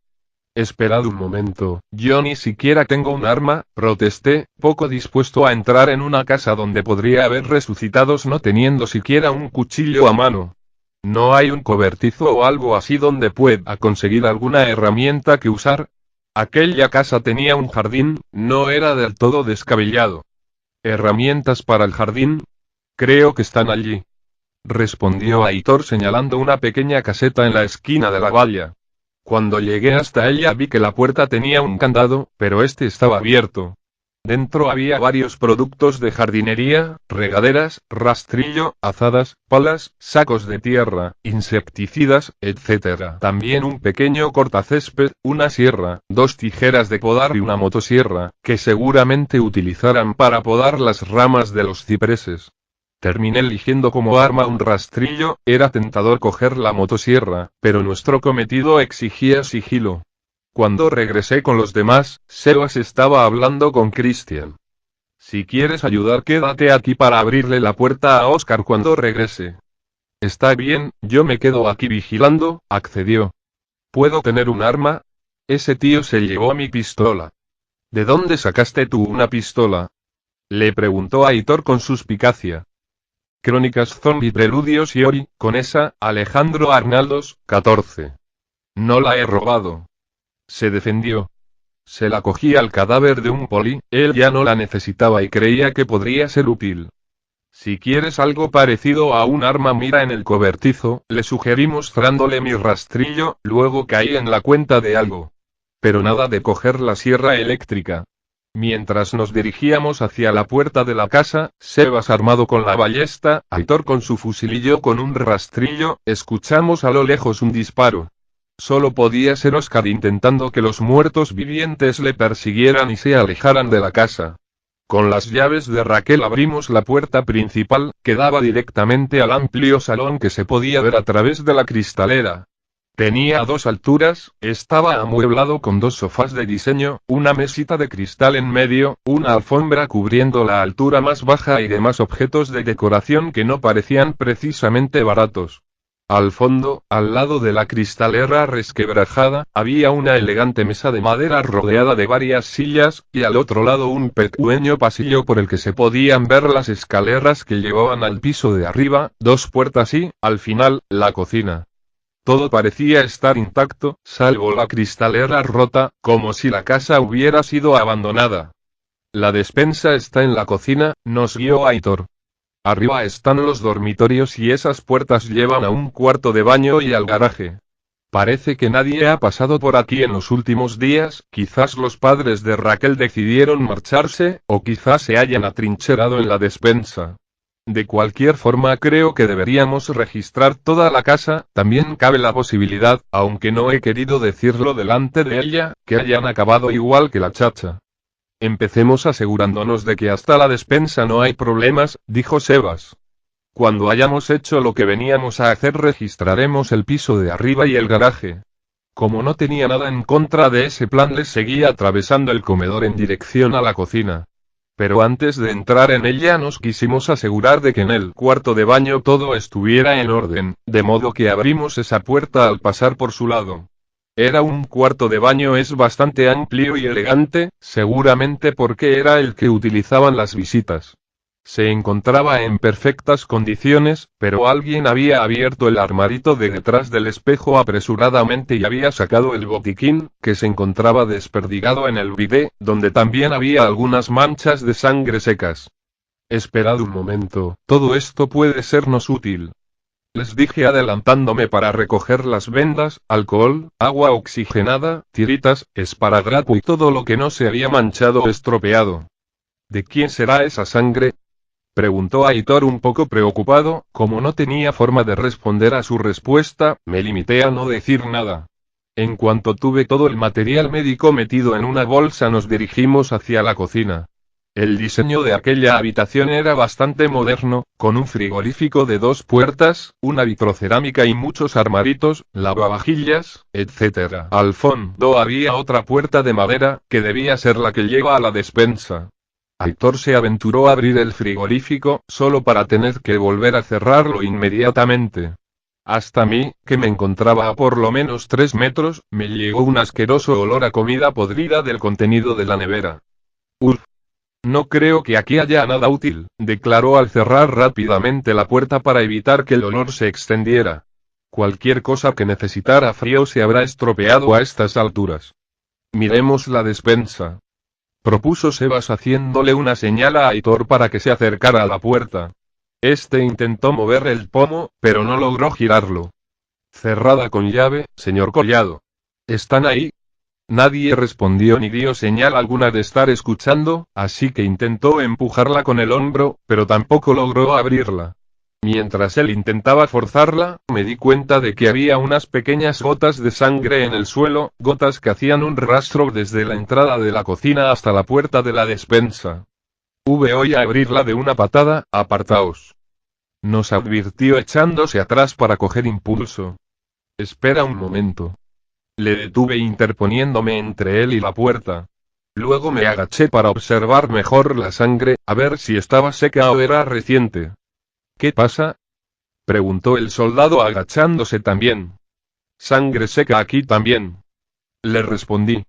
Esperad un momento, yo ni siquiera tengo un arma, protesté, poco dispuesto a entrar en una casa donde podría haber resucitados no teniendo siquiera un cuchillo a mano. ¿No hay un cobertizo o algo así donde pueda conseguir alguna herramienta que usar? Aquella casa tenía un jardín, no era del todo descabellado. ¿Herramientas para el jardín? Creo que están allí. Respondió Aitor señalando una pequeña caseta en la esquina de la valla. Cuando llegué hasta ella vi que la puerta tenía un candado, pero este estaba abierto. Dentro había varios productos de jardinería, regaderas, rastrillo, azadas, palas, sacos de tierra, insecticidas, etc. También un pequeño cortacésped, una sierra, 2 tijeras de podar y una motosierra, que seguramente utilizarán para podar las ramas de los cipreses. Terminé eligiendo como arma un rastrillo, era tentador coger la motosierra, pero nuestro cometido exigía sigilo. Cuando regresé con los demás, Sebas estaba hablando con Christian. Si quieres ayudar quédate aquí para abrirle la puerta a Oscar cuando regrese. Está bien, yo me quedo aquí vigilando, accedió. ¿Puedo tener un arma? Ese tío se llevó mi pistola. ¿De dónde sacaste tú una pistola? Le preguntó Aitor con suspicacia. Crónicas Zombie Preludios y Ori, con esa, Alejandro Arnaldos, 14. No la he robado. Se defendió. Se la cogí al cadáver de un poli, él ya no la necesitaba y creía que podría ser útil. Si quieres algo parecido a un arma mira en el cobertizo, le sugerí mostrándole mi rastrillo, luego caí en la cuenta de algo. Pero nada de coger la sierra eléctrica. Mientras nos dirigíamos hacia la puerta de la casa, Sebas armado con la ballesta, Aitor con su fusil y yo con un rastrillo, escuchamos a lo lejos un disparo. Solo podía ser Oscar intentando que los muertos vivientes le persiguieran y se alejaran de la casa. Con las llaves de Raquel abrimos la puerta principal, que daba directamente al amplio salón que se podía ver a través de la cristalera. Tenía 2 alturas, estaba amueblado con 2 sofás de diseño, una mesita de cristal en medio, una alfombra cubriendo la altura más baja y demás objetos de decoración que no parecían precisamente baratos. Al fondo, al lado de la cristalera resquebrajada, había una elegante mesa de madera rodeada de varias sillas, y al otro lado un pequeño pasillo por el que se podían ver las escaleras que llevaban al piso de arriba, 2 puertas y, al final, la cocina. Todo parecía estar intacto, salvo la cristalera rota, como si la casa hubiera sido abandonada. La despensa está en la cocina, nos guió Aitor. Arriba están los dormitorios y esas puertas llevan a un cuarto de baño y al garaje. Parece que nadie ha pasado por aquí en los últimos días, quizás los padres de Raquel decidieron marcharse, o quizás se hayan atrincherado en la despensa. De cualquier forma creo que deberíamos registrar toda la casa, también cabe la posibilidad, aunque no he querido decirlo delante de ella, que hayan acabado igual que la chacha. Empecemos asegurándonos de que hasta la despensa no hay problemas, dijo Sebas. Cuando hayamos hecho lo que veníamos a hacer registraremos el piso de arriba y el garaje. Como no tenía nada en contra de ese plan les seguí atravesando el comedor en dirección a la cocina. Pero antes de entrar en ella nos quisimos asegurar de que en el cuarto de baño todo estuviera en orden, de modo que abrimos esa puerta al pasar por su lado. Era un cuarto de baño es bastante amplio y elegante, seguramente porque era el que utilizaban las visitas. Se encontraba en perfectas condiciones, pero alguien había abierto el armarito de detrás del espejo apresuradamente y había sacado el botiquín, que se encontraba desperdigado en el bidé, donde también había algunas manchas de sangre secas. Esperad un momento, todo esto puede sernos útil. Les dije adelantándome para recoger las vendas, alcohol, agua oxigenada, tiritas, esparadrapo y todo lo que no se había manchado o estropeado. ¿De quién será esa sangre?, preguntó Aitor un poco preocupado. Como no tenía forma de responder a su respuesta, me limité a no decir nada. En cuanto tuve todo el material médico metido en una bolsa nos dirigimos hacia la cocina. El diseño de aquella habitación era bastante moderno, con un frigorífico de 2 puertas, una vitrocerámica y muchos armaritos, lavavajillas, etc. Al fondo había otra puerta de madera, que debía ser la que lleva a la despensa. Aitor se aventuró a abrir el frigorífico, solo para tener que volver a cerrarlo inmediatamente. Hasta mí, que me encontraba a por lo menos 3 metros, me llegó un asqueroso olor a comida podrida del contenido de la nevera. Uf. No creo que aquí haya nada útil, declaró al cerrar rápidamente la puerta para evitar que el olor se extendiera. Cualquier cosa que necesitara frío se habrá estropeado a estas alturas. Miremos la despensa, propuso Sebas haciéndole una señal a Aitor para que se acercara a la puerta. Este intentó mover el pomo, pero no logró girarlo. Cerrada con llave, señor Collado. ¿Están ahí? Nadie respondió ni dio señal alguna de estar escuchando, así que intentó empujarla con el hombro, pero tampoco logró abrirla. Mientras él intentaba forzarla, me di cuenta de que había unas pequeñas gotas de sangre en el suelo, gotas que hacían un rastro desde la entrada de la cocina hasta la puerta de la despensa. Voy a abrirla de una patada, apartaos. Nos advirtió echándose atrás para coger impulso. Espera un momento. Le detuve interponiéndome entre él y la puerta. Luego me agaché para observar mejor la sangre, a ver si estaba seca o era reciente. ¿Qué pasa?, preguntó el soldado agachándose también. Sangre seca aquí también, le respondí.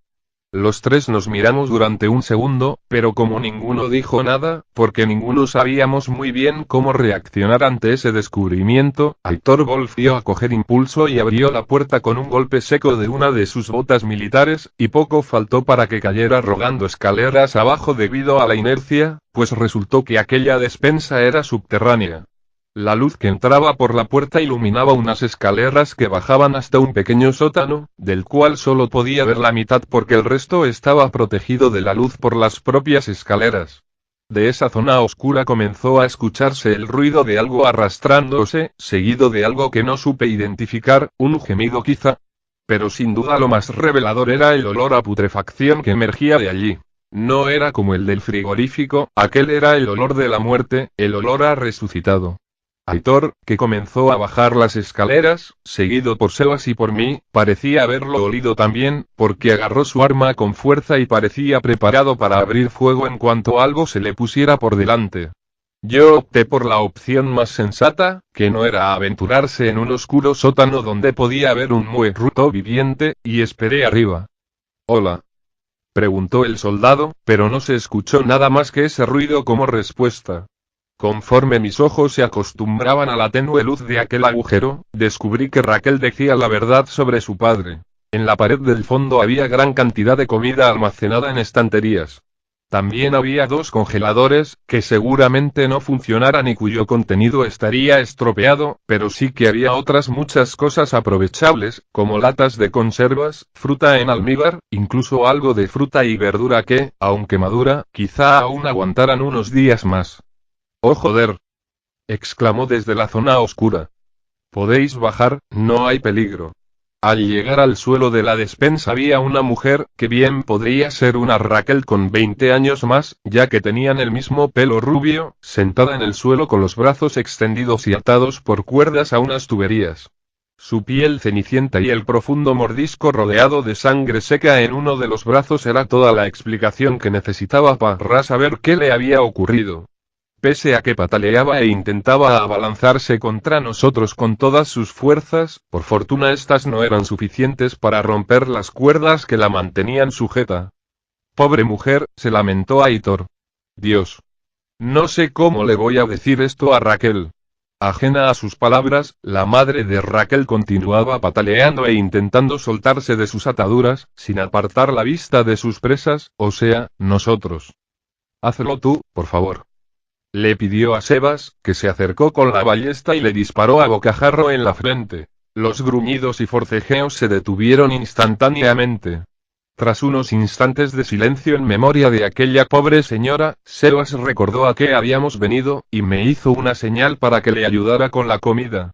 Los tres nos miramos durante un segundo, pero como ninguno dijo nada, porque ninguno sabíamos muy bien cómo reaccionar ante ese descubrimiento, Aitor volvió a coger impulso y abrió la puerta con un golpe seco de una de sus botas militares, y poco faltó para que cayera rodando escaleras abajo debido a la inercia, pues resultó que aquella despensa era subterránea. La luz que entraba por la puerta iluminaba unas escaleras que bajaban hasta un pequeño sótano, del cual solo podía ver la mitad porque el resto estaba protegido de la luz por las propias escaleras. De esa zona oscura comenzó a escucharse el ruido de algo arrastrándose, seguido de algo que no supe identificar, un gemido quizá. Pero sin duda lo más revelador era el olor a putrefacción que emergía de allí. No era como el del frigorífico, aquel era el olor de la muerte, el olor a resucitado. Aitor, que comenzó a bajar las escaleras, seguido por Sebas y por mí, parecía haberlo olido también, porque agarró su arma con fuerza y parecía preparado para abrir fuego en cuanto algo se le pusiera por delante. Yo opté por la opción más sensata, que no era aventurarse en un oscuro sótano donde podía haber un muerto viviente, y esperé arriba. «Hola», preguntó el soldado, pero no se escuchó nada más que ese ruido como respuesta. Conforme mis ojos se acostumbraban a la tenue luz de aquel agujero, descubrí que Raquel decía la verdad sobre su padre. En la pared del fondo había gran cantidad de comida almacenada en estanterías. También había 2 congeladores, que seguramente no funcionaran y cuyo contenido estaría estropeado, pero sí que había otras muchas cosas aprovechables, como latas de conservas, fruta en almíbar, incluso algo de fruta y verdura que, aunque madura, quizá aún aguantaran unos días más. ¡Oh joder!, exclamó desde la zona oscura. Podéis bajar, no hay peligro. Al llegar al suelo de la despensa había una mujer, que bien podría ser una Raquel con 20 años más, ya que tenían el mismo pelo rubio, sentada en el suelo con los brazos extendidos y atados por cuerdas a unas tuberías. Su piel cenicienta y el profundo mordisco rodeado de sangre seca en uno de los brazos era toda la explicación que necesitaba para saber qué le había ocurrido. Pese a que pataleaba e intentaba abalanzarse contra nosotros con todas sus fuerzas, por fortuna estas no eran suficientes para romper las cuerdas que la mantenían sujeta. Pobre mujer, se lamentó Aitor. Dios. No sé cómo le voy a decir esto a Raquel. Ajena a sus palabras, la madre de Raquel continuaba pataleando e intentando soltarse de sus ataduras, sin apartar la vista de sus presas, o sea, nosotros. Hazlo tú, por favor. Le pidió a Sebas, que se acercó con la ballesta y le disparó a bocajarro en la frente. Los gruñidos y forcejeos se detuvieron instantáneamente. Tras unos instantes de silencio en memoria de aquella pobre señora, Sebas recordó a qué habíamos venido, y me hizo una señal para que le ayudara con la comida.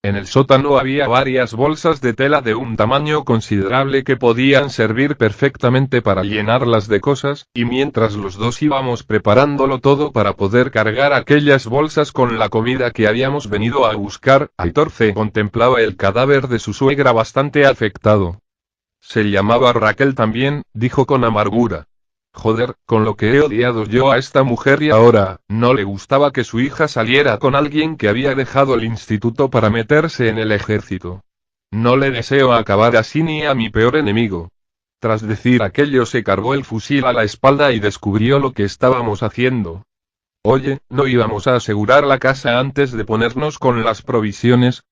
En el sótano había varias bolsas de tela de un tamaño considerable que podían servir perfectamente para llenarlas de cosas, y mientras los dos íbamos preparándolo todo para poder cargar aquellas bolsas con la comida que habíamos venido a buscar, Aitor contemplaba el cadáver de su suegra bastante afectado. Se llamaba Raquel también, dijo con amargura. Joder, con lo que he odiado yo a esta mujer y ahora, no le gustaba que su hija saliera con alguien que había dejado el instituto para meterse en el ejército. No le deseo acabar así ni a mi peor enemigo. Tras decir aquello se cargó el fusil a la espalda y descubrió lo que estábamos haciendo. Oye, ¿no íbamos a asegurar la casa antes de ponernos con las provisiones?,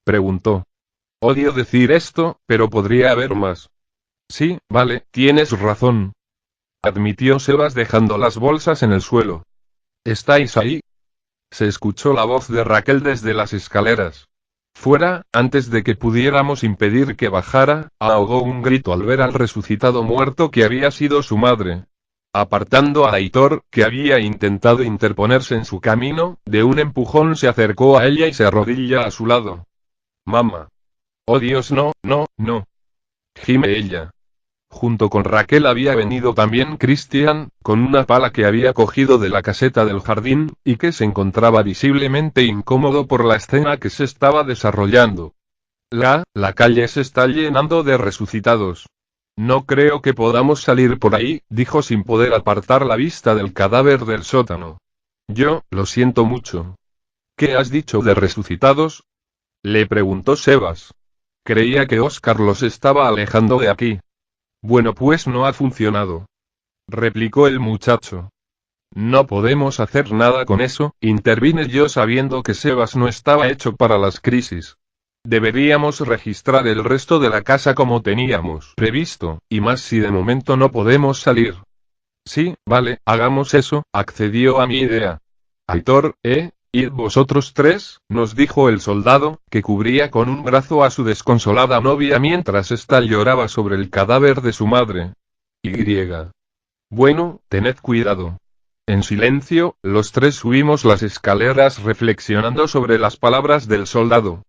preguntó. Odio decir esto, pero podría haber más. Sí, vale, tienes razón, admitió Sebas dejando las bolsas en el suelo. ¿Estáis ahí? Se escuchó la voz de Raquel desde las escaleras. Fuera, antes de que pudiéramos impedir que bajara, ahogó un grito al ver al resucitado muerto que había sido su madre. Apartando a Aitor, que había intentado interponerse en su camino, de un empujón se acercó a ella y se arrodilla a su lado. Mamá. Oh Dios, no, no, no. Gime ella. Junto con Raquel había venido también Christian, con una pala que había cogido de la caseta del jardín, y que se encontraba visiblemente incómodo por la escena que se estaba desarrollando. La calle se está llenando de resucitados. No creo que podamos salir por ahí, dijo sin poder apartar la vista del cadáver del sótano. Yo, lo siento mucho. ¿Qué has dicho de resucitados?, le preguntó Sebas. Creía que Oscar los estaba alejando de aquí. Bueno, pues no ha funcionado, replicó el muchacho. No podemos hacer nada con eso, intervine yo sabiendo que Sebas no estaba hecho para las crisis. Deberíamos registrar el resto de la casa como teníamos previsto, y más si de momento no podemos salir. Sí, vale, hagamos eso, accedió a mi idea. Aitor, id vosotros tres, nos dijo el soldado, que cubría con un brazo a su desconsolada novia mientras ésta lloraba sobre el cadáver de su madre. Bueno, tened cuidado. En silencio, los tres subimos las escaleras reflexionando sobre las palabras del soldado.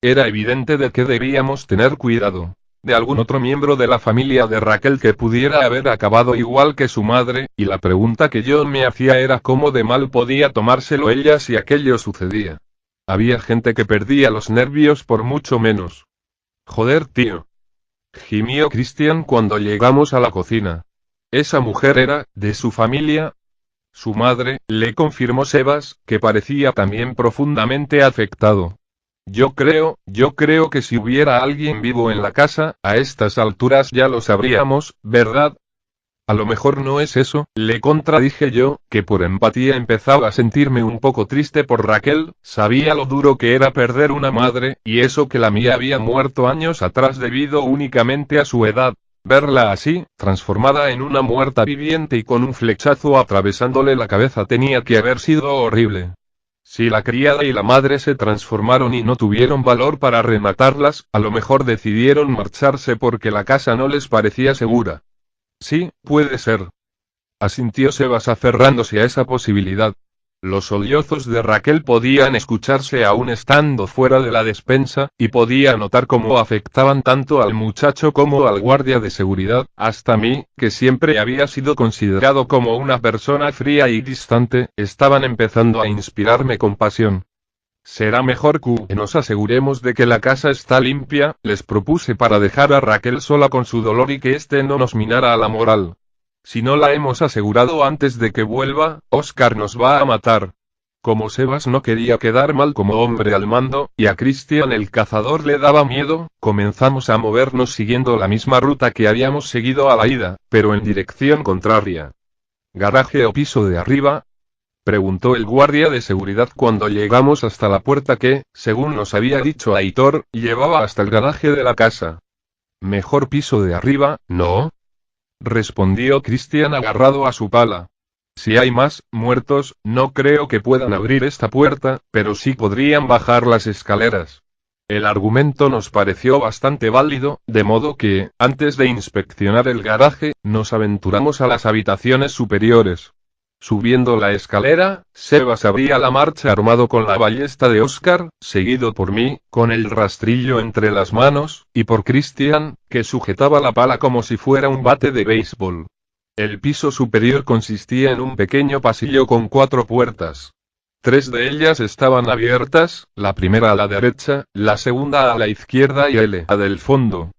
Era evidente de que debíamos tener cuidado de algún otro miembro de la familia de Raquel que pudiera haber acabado igual que su madre, y la pregunta que yo me hacía era cómo de mal podía tomárselo ella si aquello sucedía. Había gente que perdía los nervios por mucho menos. Joder, tío, gimió Christian cuando llegamos a la cocina. Esa mujer era, de su familia. Su madre, le confirmó Sebas, que parecía también profundamente afectado. Yo creo que si hubiera alguien vivo en la casa, a estas alturas ya lo sabríamos, ¿verdad? A lo mejor no es eso, le contradije yo, que por empatía empezaba a sentirme un poco triste por Raquel, sabía lo duro que era perder una madre, y eso que la mía había muerto años atrás debido únicamente a su edad. Verla así, transformada en una muerta viviente y con un flechazo atravesándole la cabeza tenía que haber sido horrible. Si la criada y la madre se transformaron y no tuvieron valor para rematarlas, a lo mejor decidieron marcharse porque la casa no les parecía segura. Sí, puede ser. Asintió Sebas aferrándose a esa posibilidad. Los sollozos de Raquel podían escucharse aún estando fuera de la despensa, y podía notar cómo afectaban tanto al muchacho como al guardia de seguridad, hasta a mí, que siempre había sido considerado como una persona fría y distante, estaban empezando a inspirarme compasión. Será mejor que nos aseguremos de que la casa está limpia, les propuse para dejar a Raquel sola con su dolor y que éste no nos minara la moral. Si no la hemos asegurado antes de que vuelva, Oscar nos va a matar. Como Sebas no quería quedar mal como hombre al mando, y a Christian el cazador le daba miedo, comenzamos a movernos siguiendo la misma ruta que habíamos seguido a la ida, pero en dirección contraria. ¿Garaje o piso de arriba?, preguntó el guardia de seguridad cuando llegamos hasta la puerta que, según nos había dicho Aitor, llevaba hasta el garaje de la casa. Mejor piso de arriba, ¿no?, respondió Christian agarrado a su pala. Si hay más muertos, no creo que puedan abrir esta puerta, pero sí podrían bajar las escaleras. El argumento nos pareció bastante válido, de modo que, antes de inspeccionar el garaje, nos aventuramos a las habitaciones superiores. Subiendo la escalera, Sebas abría la marcha armado con la ballesta de Oscar, seguido por mí, con el rastrillo entre las manos, y por Christian, que sujetaba la pala como si fuera un bate de béisbol. El piso superior consistía en un pequeño pasillo con 4 puertas. 3 de ellas estaban abiertas, la primera a la derecha, la segunda a la izquierda y la del fondo.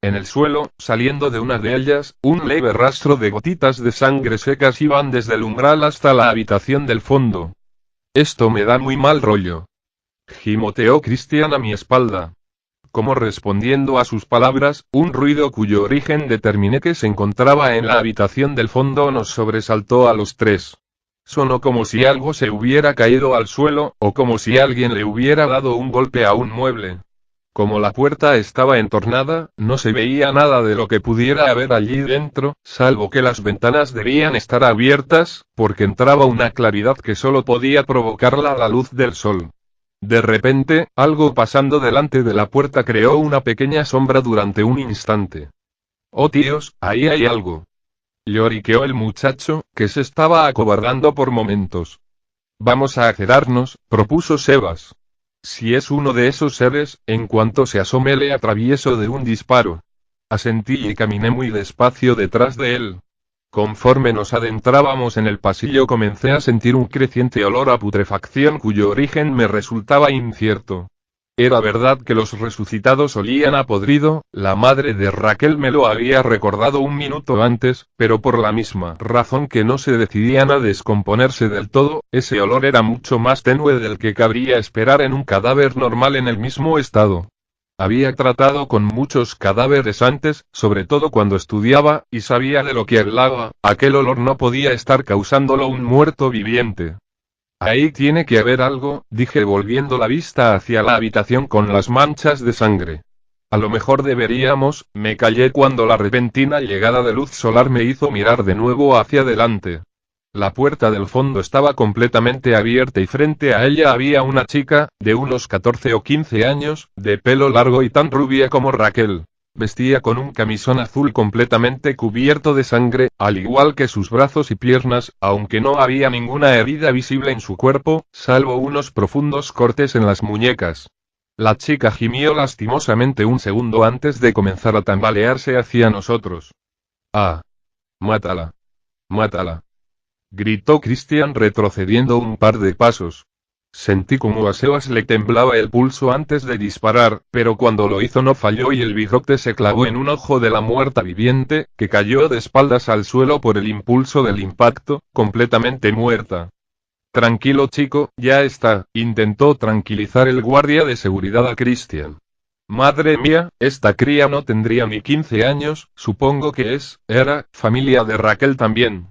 En el suelo, saliendo de una de ellas, un leve rastro de gotitas de sangre secas iban desde el umbral hasta la habitación del fondo. Esto me da muy mal rollo. Gimoteó Christian a mi espalda. Como respondiendo a sus palabras, un ruido cuyo origen determiné que se encontraba en la habitación del fondo nos sobresaltó a los 3. Sonó como si algo se hubiera caído al suelo, o como si alguien le hubiera dado un golpe a un mueble. Como la puerta estaba entornada, no se veía nada de lo que pudiera haber allí dentro, salvo que las ventanas debían estar abiertas, porque entraba una claridad que solo podía provocarla la luz del sol. De repente, algo pasando delante de la puerta creó una pequeña sombra durante un instante. «Oh tíos, ahí hay algo», lloriqueó el muchacho, que se estaba acobardando por momentos. «Vamos a acercarnos», propuso Sebas. Si es uno de esos seres, en cuanto se asome le atravieso de un disparo. Asentí y caminé muy despacio detrás de él. Conforme nos adentrábamos en el pasillo comencé a sentir un creciente olor a putrefacción cuyo origen me resultaba incierto. Era verdad que los resucitados olían a podrido, la madre de Raquel me lo había recordado un minuto antes, pero por la misma razón que no se decidían a descomponerse del todo, ese olor era mucho más tenue del que cabría esperar en un cadáver normal en el mismo estado. Había tratado con muchos cadáveres antes, sobre todo cuando estudiaba, y sabía de lo que hablaba, aquel olor no podía estar causándolo un muerto viviente. Ahí tiene que haber algo, dije volviendo la vista hacia la habitación con las manchas de sangre. A lo mejor deberíamos, me callé cuando la repentina llegada de luz solar me hizo mirar de nuevo hacia adelante. La puerta del fondo estaba completamente abierta y frente a ella había una chica, de unos 14 o 15 años, de pelo largo y tan rubia como Raquel. Vestía con un camisón azul completamente cubierto de sangre, al igual que sus brazos y piernas, aunque no había ninguna herida visible en su cuerpo, salvo unos profundos cortes en las muñecas. La chica gimió lastimosamente un segundo antes de comenzar a tambalearse hacia nosotros. «¡Ah! ¡Mátala! ¡Mátala!», gritó Christian retrocediendo un par de pasos. Sentí como a Sebas le temblaba el pulso antes de disparar, pero cuando lo hizo no falló y el bigote se clavó en un ojo de la muerta viviente, que cayó de espaldas al suelo por el impulso del impacto, completamente muerta. «Tranquilo chico, ya está», intentó tranquilizar el guardia de seguridad a Christian. Madre mía, esta cría no tendría ni 15 años, supongo que era, familia de Raquel también.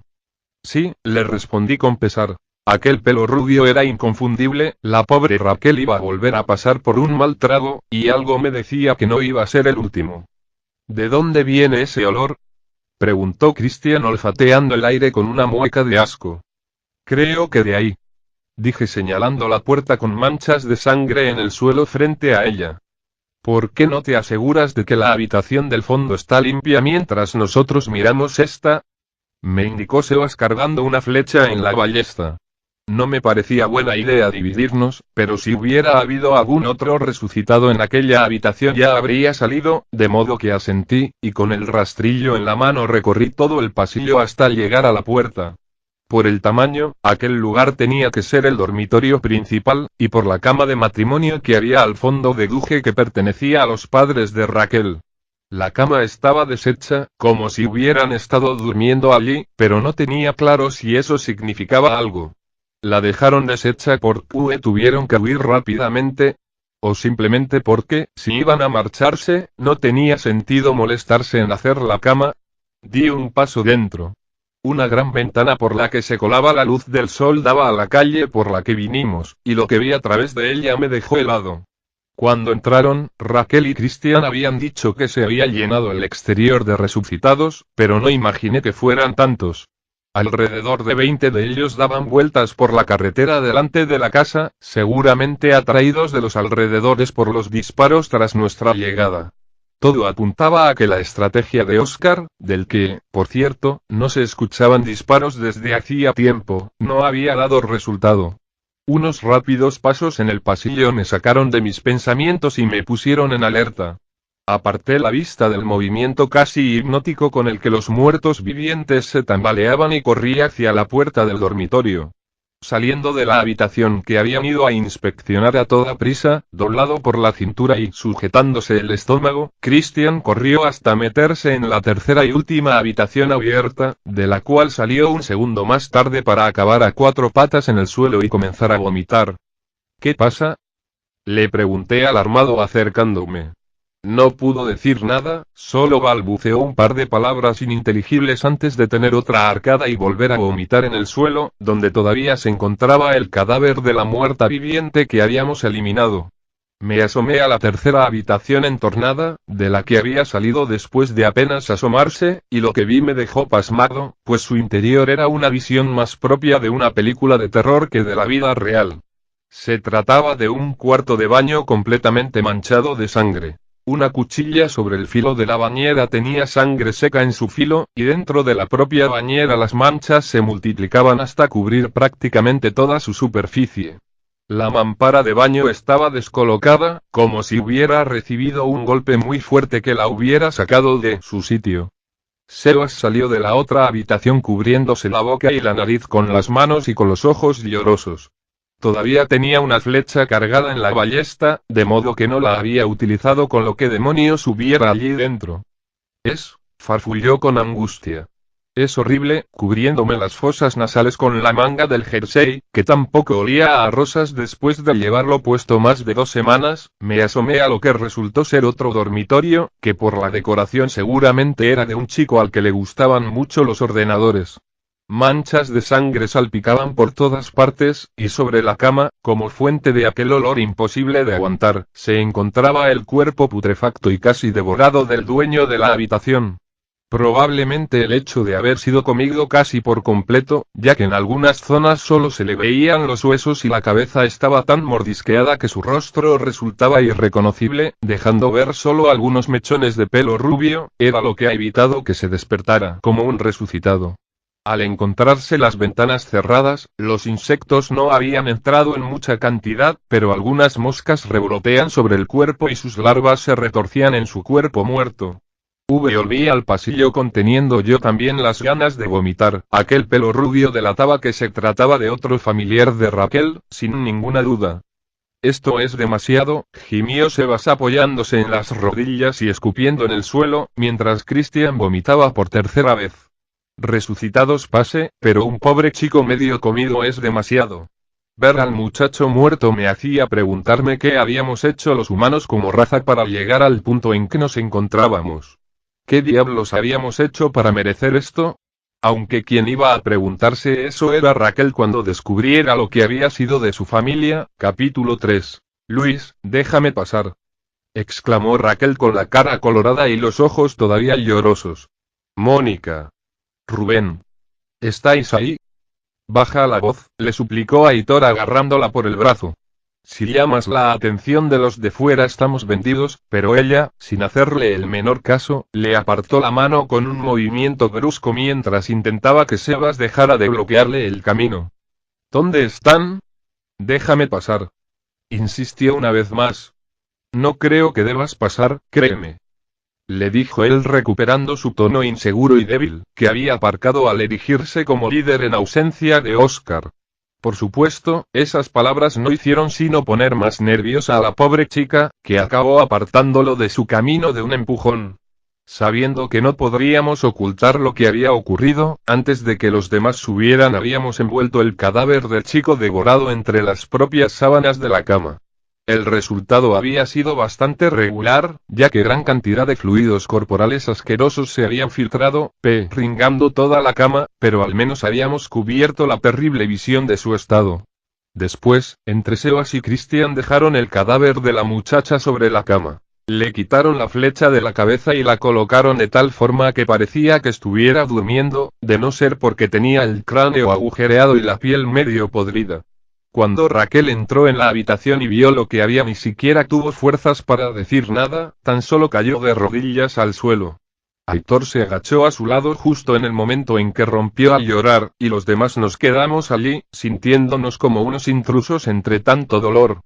Sí, le respondí con pesar. Aquel pelo rubio era inconfundible, la pobre Raquel iba a volver a pasar por un mal trago, y algo me decía que no iba a ser el último. ¿De dónde viene ese olor? Preguntó Christian olfateando el aire con una mueca de asco. Creo que de ahí. Dije señalando la puerta con manchas de sangre en el suelo frente a ella. ¿Por qué no te aseguras de que la habitación del fondo está limpia mientras nosotros miramos esta? Me indicó Sebas cargando una flecha en la ballesta. No me parecía buena idea dividirnos, pero si hubiera habido algún otro resucitado en aquella habitación ya habría salido, de modo que asentí, y con el rastrillo en la mano recorrí todo el pasillo hasta llegar a la puerta. Por el tamaño, aquel lugar tenía que ser el dormitorio principal, y por la cama de matrimonio que había al fondo deduje que pertenecía a los padres de Raquel. La cama estaba deshecha, como si hubieran estado durmiendo allí, pero no tenía claro si eso significaba algo. La dejaron deshecha porque tuvieron que huir rápidamente, o simplemente porque, si iban a marcharse, no tenía sentido molestarse en hacer la cama. Di un paso dentro. Una gran ventana por la que se colaba la luz del sol daba a la calle por la que vinimos, y lo que vi a través de ella me dejó helado. Cuando entraron, Raquel y Christian habían dicho que se había llenado el exterior de resucitados, pero no imaginé que fueran tantos. Alrededor de 20 de ellos daban vueltas por la carretera delante de la casa, seguramente atraídos de los alrededores por los disparos tras nuestra llegada. Todo apuntaba a que la estrategia de Oscar, del que, por cierto, no se escuchaban disparos desde hacía tiempo, no había dado resultado. Unos rápidos pasos en el pasillo me sacaron de mis pensamientos y me pusieron en alerta. Aparté la vista del movimiento casi hipnótico con el que los muertos vivientes se tambaleaban y corrí hacia la puerta del dormitorio. Saliendo de la habitación que habían ido a inspeccionar a toda prisa, doblado por la cintura y sujetándose el estómago, Christian corrió hasta meterse en la tercera y última habitación abierta, de la cual salió un segundo más tarde para acabar a 4 patas en el suelo y comenzar a vomitar. ¿Qué pasa? Le pregunté alarmado acercándome. No pudo decir nada, solo balbuceó un par de palabras ininteligibles antes de tener otra arcada y volver a vomitar en el suelo, donde todavía se encontraba el cadáver de la muerta viviente que habíamos eliminado. Me asomé a la tercera habitación entornada, de la que había salido después de apenas asomarse, y lo que vi me dejó pasmado, pues su interior era una visión más propia de una película de terror que de la vida real. Se trataba de un cuarto de baño completamente manchado de sangre. Una cuchilla sobre el filo de la bañera tenía sangre seca en su filo, y dentro de la propia bañera las manchas se multiplicaban hasta cubrir prácticamente toda su superficie. La mampara de baño estaba descolocada, como si hubiera recibido un golpe muy fuerte que la hubiera sacado de su sitio. Sebas salió de la otra habitación cubriéndose la boca y la nariz con las manos y con los ojos llorosos. Todavía tenía una flecha cargada en la ballesta, de modo que no la había utilizado con lo que demonios hubiera allí dentro. Farfulló con angustia. Es horrible, cubriéndome las fosas nasales con la manga del jersey, que tampoco olía a rosas después de llevarlo puesto más de 2 semanas, me asomé a lo que resultó ser otro dormitorio, que por la decoración seguramente era de un chico al que le gustaban mucho los ordenadores. Manchas de sangre salpicaban por todas partes, y sobre la cama, como fuente de aquel olor imposible de aguantar, se encontraba el cuerpo putrefacto y casi devorado del dueño de la habitación. Probablemente el hecho de haber sido comido casi por completo, ya que en algunas zonas solo se le veían los huesos y la cabeza estaba tan mordisqueada que su rostro resultaba irreconocible, dejando ver solo algunos mechones de pelo rubio, era lo que ha evitado que se despertara como un resucitado. Al encontrarse las ventanas cerradas, los insectos no habían entrado en mucha cantidad, pero algunas moscas revolotean sobre el cuerpo y sus larvas se retorcían en su cuerpo muerto. Volví al pasillo conteniendo yo también las ganas de vomitar. Aquel pelo rubio delataba que se trataba de otro familiar de Raquel, sin ninguna duda. Esto es demasiado, gimió Sebas apoyándose en las rodillas y escupiendo en el suelo, mientras Christian vomitaba por tercera vez. Resucitados pase, pero un pobre chico medio comido es demasiado. Ver al muchacho muerto me hacía preguntarme qué habíamos hecho los humanos como raza para llegar al punto en que nos encontrábamos. ¿Qué diablos habíamos hecho para merecer esto? Aunque quien iba a preguntarse eso era Raquel cuando descubriera lo que había sido de su familia. Capítulo 3. Luis, déjame pasar, exclamó Raquel con la cara colorada y los ojos todavía llorosos. Mónica. Rubén. ¿Estáis ahí? Baja la voz, le suplicó Aitor agarrándola por el brazo. Si llamas la atención de los de fuera estamos vendidos, pero ella, sin hacerle el menor caso, le apartó la mano con un movimiento brusco mientras intentaba que Sebas dejara de bloquearle el camino. ¿Dónde están? Déjame pasar, insistió una vez más. No creo que debas pasar, créeme, le dijo él recuperando su tono inseguro y débil, que había aparcado al erigirse como líder en ausencia de Oscar. Por supuesto, esas palabras no hicieron sino poner más nerviosa a la pobre chica, que acabó apartándolo de su camino de un empujón. Sabiendo que no podríamos ocultar lo que había ocurrido, antes de que los demás subieran habíamos envuelto el cadáver del chico devorado entre las propias sábanas de la cama. El resultado había sido bastante regular, ya que gran cantidad de fluidos corporales asquerosos se habían filtrado, pringando toda la cama, pero al menos habíamos cubierto la terrible visión de su estado. Después, entre Sebas y Christian dejaron el cadáver de la muchacha sobre la cama. Le quitaron la flecha de la cabeza y la colocaron de tal forma que parecía que estuviera durmiendo, de no ser porque tenía el cráneo agujereado y la piel medio podrida. Cuando Raquel entró en la habitación y vio lo que había, ni siquiera tuvo fuerzas para decir nada, tan solo cayó de rodillas al suelo. Aitor se agachó a su lado justo en el momento en que rompió a llorar, y los demás nos quedamos allí, sintiéndonos como unos intrusos entre tanto dolor.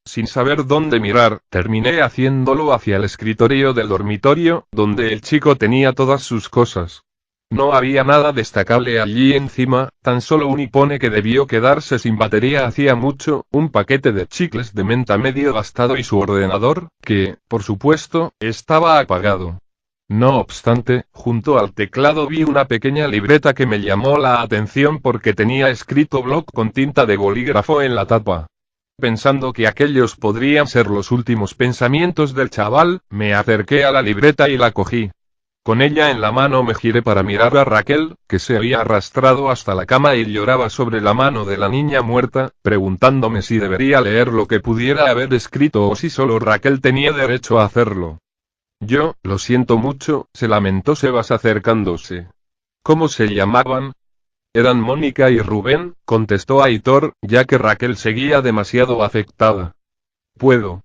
Sin saber dónde mirar, terminé haciéndolo hacia el escritorio del dormitorio, donde el chico tenía todas sus cosas. No había nada destacable allí encima, tan solo un iPhone que debió quedarse sin batería hacía mucho, un paquete de chicles de menta medio gastado y su ordenador, que, por supuesto, estaba apagado. No obstante, junto al teclado vi una pequeña libreta que me llamó la atención porque tenía escrito blog con tinta de bolígrafo en la tapa. Pensando que aquellos podrían ser los últimos pensamientos del chaval, me acerqué a la libreta y la cogí. Con ella en la mano me giré para mirar a Raquel, que se había arrastrado hasta la cama y lloraba sobre la mano de la niña muerta, preguntándome si debería leer lo que pudiera haber escrito o si solo Raquel tenía derecho a hacerlo. Lo siento mucho, se lamentó Sebas acercándose. ¿Cómo se llamaban? Eran Mónica y Rubén, contestó Aitor, ya que Raquel seguía demasiado afectada. ¿Puedo?,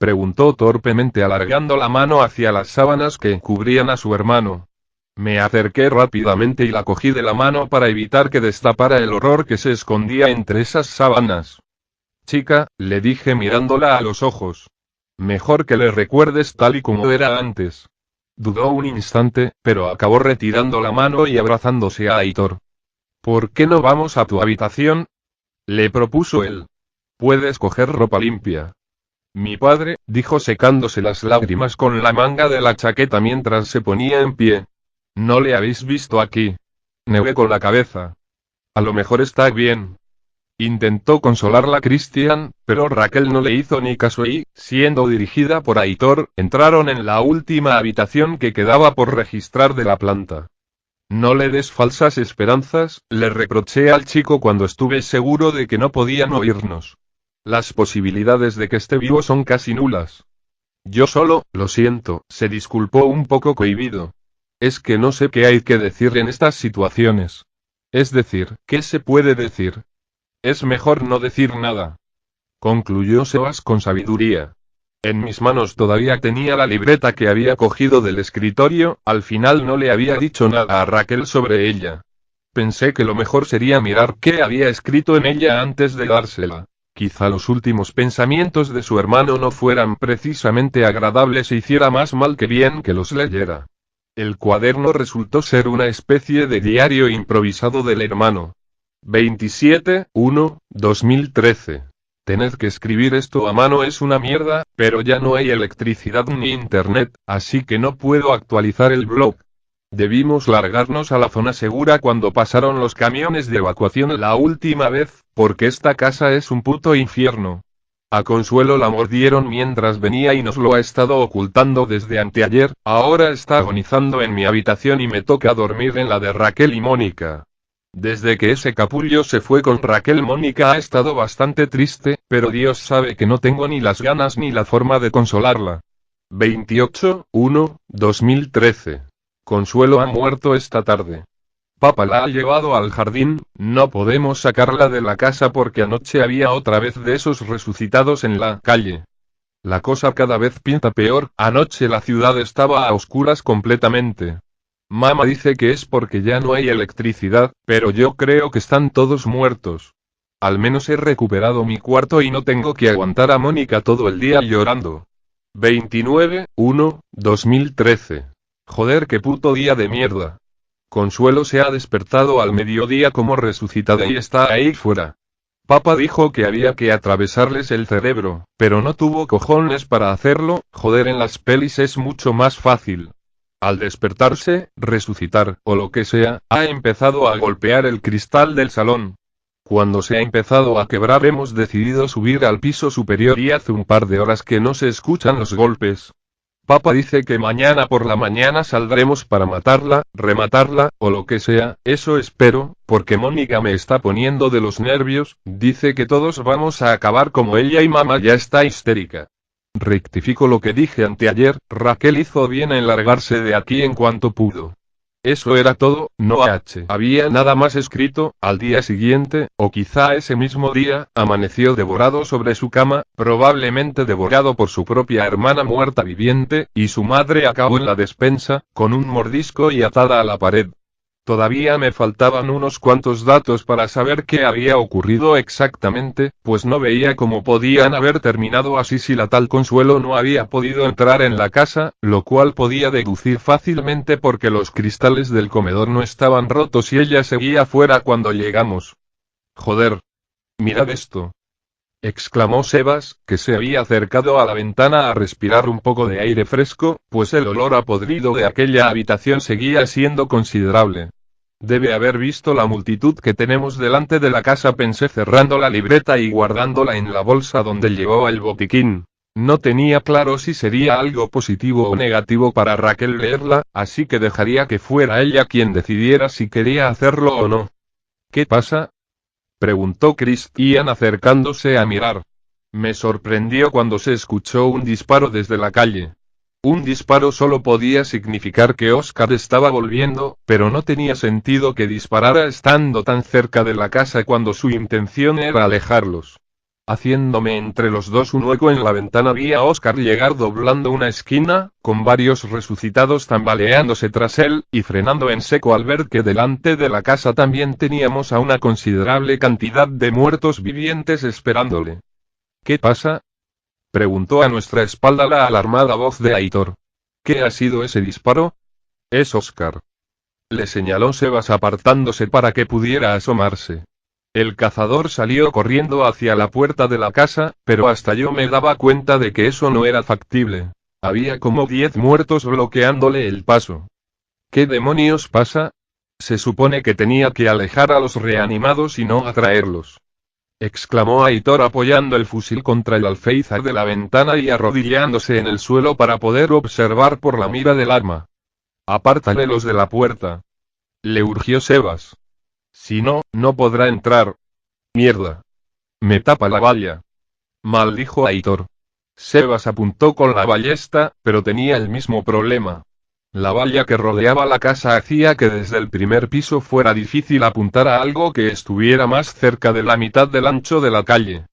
preguntó torpemente alargando la mano hacia las sábanas que cubrían a su hermano. Me acerqué rápidamente y la cogí de la mano para evitar que destapara el horror que se escondía entre esas sábanas. Chica, le dije mirándola a los ojos. Mejor que le recuerdes tal y como era antes. Dudó un instante, pero acabó retirando la mano y abrazándose a Aitor. ¿Por qué no vamos a tu habitación?, le propuso él. Puedes coger ropa limpia. Mi padre, dijo secándose las lágrimas con la manga de la chaqueta mientras se ponía en pie. ¿No le habéis visto aquí? Negué con la cabeza. A lo mejor está bien. Intentó consolarla Christian, pero Raquel no le hizo ni caso y, siendo dirigida por Aitor, entraron en la última habitación que quedaba por registrar de la planta. No le des falsas esperanzas, le reproché al chico cuando estuve seguro de que no podían oírnos. Las posibilidades de que esté vivo son casi nulas. Yo solo, lo siento, se disculpó un poco cohibido. Es que no sé qué hay que decir en estas situaciones. Es decir, ¿qué se puede decir? Es mejor no decir nada, concluyó Sebas con sabiduría. En mis manos todavía tenía la libreta que había cogido del escritorio, al final no le había dicho nada a Raquel sobre ella. Pensé que lo mejor sería mirar qué había escrito en ella antes de dársela. Quizá los últimos pensamientos de su hermano no fueran precisamente agradables e hiciera más mal que bien que los leyera. El cuaderno resultó ser una especie de diario improvisado del hermano. 27/1/2013. Tened que escribir esto a mano es una mierda, pero ya no hay electricidad ni internet, así que no puedo actualizar el blog. Debimos largarnos a la zona segura cuando pasaron los camiones de evacuación la última vez, porque esta casa es un puto infierno. A Consuelo la mordieron mientras venía y nos lo ha estado ocultando desde anteayer, ahora está agonizando en mi habitación y me toca dormir en la de Raquel y Mónica. Desde que ese capullo se fue con Raquel, Mónica ha estado bastante triste, pero Dios sabe que no tengo ni las ganas ni la forma de consolarla. 28/1/2013. Consuelo ha muerto esta tarde. Papá la ha llevado al jardín, no podemos sacarla de la casa porque anoche había otra vez de esos resucitados en la calle. La cosa cada vez pinta peor, anoche la ciudad estaba a oscuras completamente. Mamá dice que es porque ya no hay electricidad, pero yo creo que están todos muertos. Al menos he recuperado mi cuarto y no tengo que aguantar a Mónica todo el día llorando. 29/1/2013. Joder, qué puto día de mierda. Consuelo se ha despertado al mediodía como resucitada y está ahí fuera. Papá dijo que había que atravesarles el cerebro, pero no tuvo cojones para hacerlo. Joder, en las pelis es mucho más fácil. Al despertarse, resucitar, o lo que sea, ha empezado a golpear el cristal del salón. Cuando se ha empezado a quebrar hemos decidido subir al piso superior y hace un par de horas que no se escuchan los golpes. Papá dice que mañana por la mañana saldremos para matarla, rematarla, o lo que sea, eso espero, porque Mónica me está poniendo de los nervios, dice que todos vamos a acabar como ella y mamá ya está histérica. Rectifico lo que dije anteayer, Raquel hizo bien en largarse de aquí en cuanto pudo. Eso era todo, no había nada más escrito. Al día siguiente, o quizá ese mismo día, amaneció devorado sobre su cama, probablemente devorado por su propia hermana muerta viviente, y su madre acabó en la despensa, con un mordisco y atada a la pared. Todavía me faltaban unos cuantos datos para saber qué había ocurrido exactamente, pues no veía cómo podían haber terminado así si la tal Consuelo no había podido entrar en la casa, lo cual podía deducir fácilmente porque los cristales del comedor no estaban rotos y ella seguía fuera cuando llegamos. Joder. Mirad esto. Exclamó Sebas, que se había acercado a la ventana a respirar un poco de aire fresco, pues el olor a podrido de aquella habitación seguía siendo considerable. Debe haber visto la multitud que tenemos delante de la casa, pensé cerrando la libreta y guardándola en la bolsa donde llevaba el botiquín. No tenía claro si sería algo positivo o negativo para Raquel leerla, así que dejaría que fuera ella quien decidiera si quería hacerlo o no. ¿Qué pasa?, preguntó Christian acercándose a mirar. Me sorprendió cuando se escuchó un disparo desde la calle. Un disparo solo podía significar que Oscar estaba volviendo, pero no tenía sentido que disparara estando tan cerca de la casa cuando su intención era alejarlos. Haciéndome entre los dos un hueco en la ventana vi a Oscar llegar doblando una esquina, con varios resucitados tambaleándose tras él, y frenando en seco al ver que delante de la casa también teníamos a una considerable cantidad de muertos vivientes esperándole. ¿Qué pasa?, preguntó a nuestra espalda la alarmada voz de Aitor. ¿Qué ha sido ese disparo? Es Oscar. Le señaló Sebas apartándose para que pudiera asomarse. El cazador salió corriendo hacia la puerta de la casa, pero hasta yo me daba cuenta de que eso no era factible. Había como 10 muertos bloqueándole el paso. ¿Qué demonios pasa? Se supone que tenía que alejar a los reanimados y no atraerlos, exclamó Aitor apoyando el fusil contra el alféizar de la ventana y arrodillándose en el suelo para poder observar por la mira del arma. Apártalelos de la puerta, le urgió Sebas. Si no, no podrá entrar. Mierda. Me tapa la valla, maldijo Aitor. Sebas apuntó con la ballesta, pero tenía el mismo problema. La valla que rodeaba la casa hacía que desde el primer piso fuera difícil apuntar a algo que estuviera más cerca de la mitad del ancho de la calle.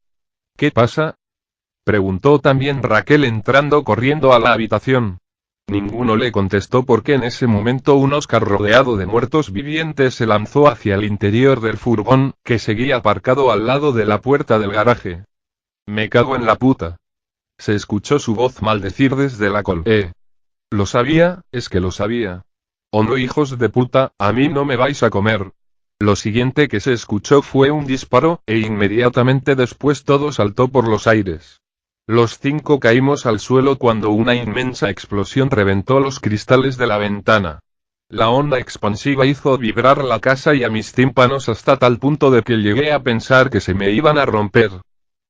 ¿Qué pasa?, preguntó también Raquel entrando corriendo a la habitación. Ninguno le contestó porque en ese momento un Oscar rodeado de muertos vivientes se lanzó hacia el interior del furgón, que seguía aparcado al lado de la puerta del garaje. Me cago en la puta. Se escuchó su voz maldecir desde la Lo sabía, es que lo sabía. Oh no, hijos de puta, a mí no me vais a comer. Lo siguiente que se escuchó fue un disparo, e inmediatamente después todo saltó por los aires. Los 5 caímos al suelo cuando una inmensa explosión reventó los cristales de la ventana. La onda expansiva hizo vibrar la casa y a mis tímpanos hasta tal punto de que llegué a pensar que se me iban a romper.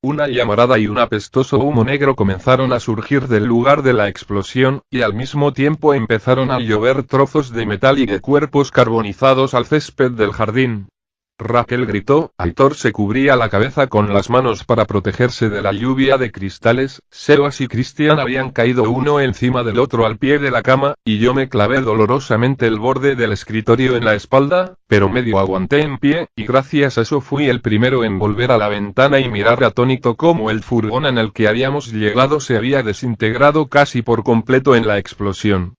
Una llamarada y un apestoso humo negro comenzaron a surgir del lugar de la explosión, y al mismo tiempo empezaron a llover trozos de metal y de cuerpos carbonizados al césped del jardín. Raquel gritó, Aitor se cubría la cabeza con las manos para protegerse de la lluvia de cristales, Sebas y Cristian habían caído uno encima del otro al pie de la cama, y yo me clavé dolorosamente el borde del escritorio en la espalda, pero medio aguanté en pie, y gracias a eso fui el primero en volver a la ventana y mirar atónito cómo el furgón en el que habíamos llegado se había desintegrado casi por completo en la explosión.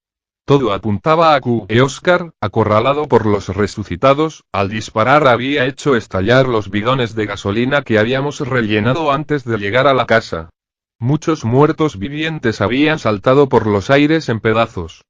Todo apuntaba a que Oscar, acorralado por los resucitados, al disparar había hecho estallar los bidones de gasolina que habíamos rellenado antes de llegar a la casa. Muchos muertos vivientes habían saltado por los aires en pedazos.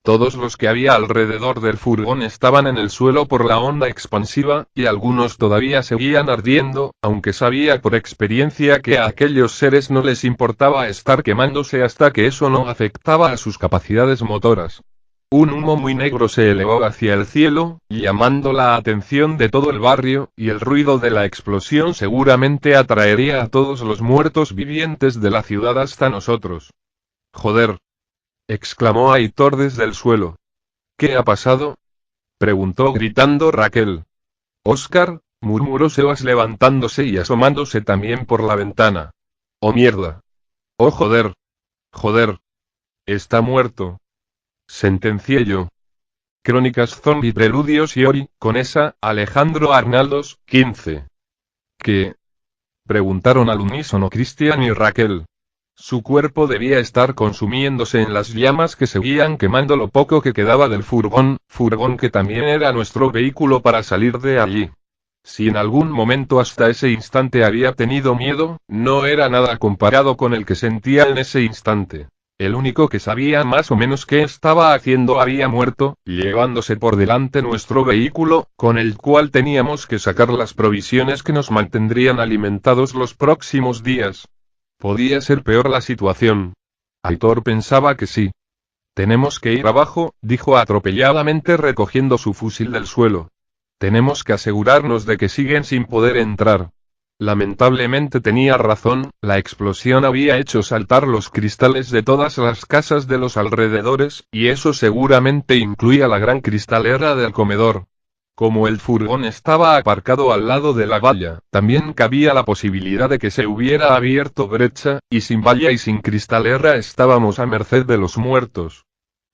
Todos los que había alrededor del furgón estaban en el suelo por la onda expansiva, y algunos todavía seguían ardiendo, aunque sabía por experiencia que a aquellos seres no les importaba estar quemándose hasta que eso no afectaba a sus capacidades motoras. Un humo muy negro se elevó hacia el cielo, llamando la atención de todo el barrio, y el ruido de la explosión seguramente atraería a todos los muertos vivientes de la ciudad hasta nosotros. Joder, exclamó Aitor desde el suelo. ¿Qué ha pasado? Preguntó gritando Raquel. Oscar, murmuró Sebas levantándose y asomándose también por la ventana. Oh mierda. Oh joder. Joder. Está muerto. Sentencié yo. Crónicas Zombie Preludios y Ori, con esa, Alejandro Arnaldos, 15. ¿Qué? Preguntaron al unísono Cristian y Raquel. Su cuerpo debía estar consumiéndose en las llamas que seguían quemando lo poco que quedaba del furgón que también era nuestro vehículo para salir de allí. Si en algún momento hasta ese instante había tenido miedo, no era nada comparado con el que sentía en ese instante. El único que sabía más o menos qué estaba haciendo había muerto, llevándose por delante nuestro vehículo, con el cual teníamos que sacar las provisiones que nos mantendrían alimentados los próximos días. Podía ser peor la situación. Aitor pensaba que sí. Tenemos que ir abajo, dijo atropelladamente recogiendo su fusil del suelo. Tenemos que asegurarnos de que siguen sin poder entrar. Lamentablemente tenía razón, la explosión había hecho saltar los cristales de todas las casas de los alrededores, y eso seguramente incluía la gran cristalera del comedor. Como el furgón estaba aparcado al lado de la valla, también cabía la posibilidad de que se hubiera abierto brecha, y sin valla y sin cristalera estábamos a merced de los muertos.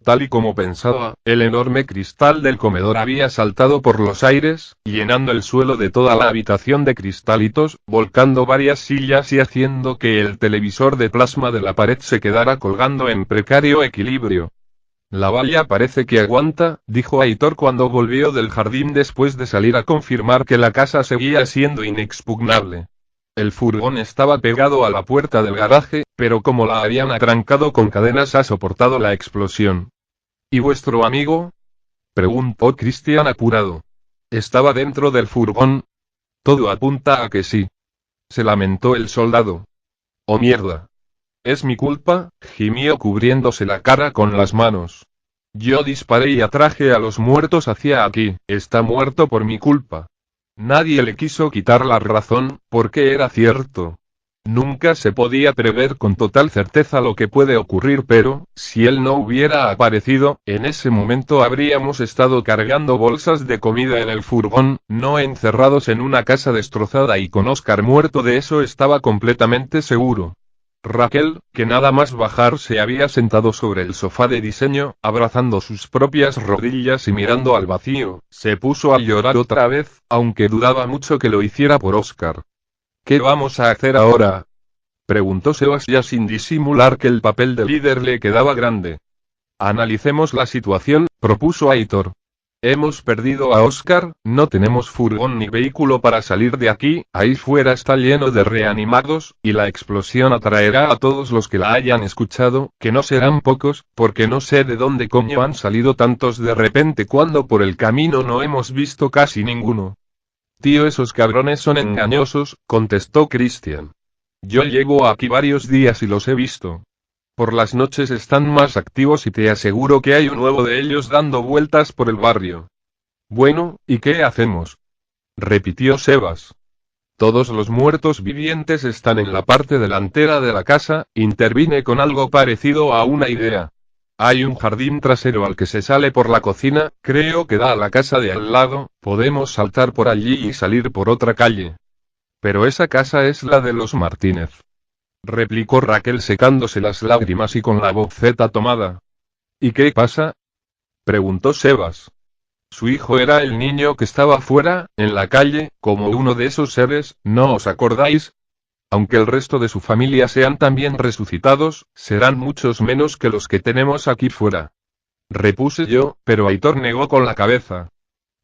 Tal y como pensaba, el enorme cristal del comedor había saltado por los aires, llenando el suelo de toda la habitación de cristalitos, volcando varias sillas y haciendo que el televisor de plasma de la pared se quedara colgando en precario equilibrio. La valla parece que aguanta, dijo Aitor cuando volvió del jardín después de salir a confirmar que la casa seguía siendo inexpugnable. El furgón estaba pegado a la puerta del garaje, pero como la habían atrancado con cadenas ha soportado la explosión. ¿Y vuestro amigo? Preguntó Cristian apurado. ¿Estaba dentro del furgón? Todo apunta a que sí. Se lamentó el soldado. Oh mierda. Es mi culpa, gimió cubriéndose la cara con las manos. Yo disparé y atraje a los muertos hacia aquí, está muerto por mi culpa. Nadie le quiso quitar la razón, porque era cierto. Nunca se podía prever con total certeza lo que puede ocurrir, pero, si él no hubiera aparecido, en ese momento habríamos estado cargando bolsas de comida en el furgón, no encerrados en una casa destrozada y con Oscar muerto, de eso estaba completamente seguro. Raquel, que nada más bajar se había sentado sobre el sofá de diseño, abrazando sus propias rodillas y mirando al vacío, se puso a llorar otra vez, aunque dudaba mucho que lo hiciera por Oscar. ¿Qué vamos a hacer ahora? Preguntó Sebas ya sin disimular que el papel de líder le quedaba grande. Analicemos la situación, propuso Aitor. Hemos perdido a Oscar, no tenemos furgón ni vehículo para salir de aquí, ahí fuera está lleno de reanimados, y la explosión atraerá a todos los que la hayan escuchado, que no serán pocos, porque no sé de dónde coño han salido tantos de repente cuando por el camino no hemos visto casi ninguno. Tío, esos cabrones son engañosos, contestó Cristian. Yo llevo aquí varios días y los he visto. Por las noches están más activos y te aseguro que hay un nuevo de ellos dando vueltas por el barrio. Bueno, ¿y qué hacemos? Repitió Sebas. Todos los muertos vivientes están en la parte delantera de la casa, intervine con algo parecido a una idea. Hay un jardín trasero al que se sale por la cocina, creo que da a la casa de al lado, podemos saltar por allí y salir por otra calle. Pero esa casa es la de los Martínez. Replicó Raquel secándose las lágrimas y con la voceta tomada. ¿Y qué pasa? Preguntó Sebas. Su hijo era el niño que estaba fuera, en la calle, como uno de esos seres, ¿no os acordáis? Aunque el resto de su familia sean también resucitados, serán muchos menos que los que tenemos aquí fuera. Repuse yo, pero Aitor negó con la cabeza.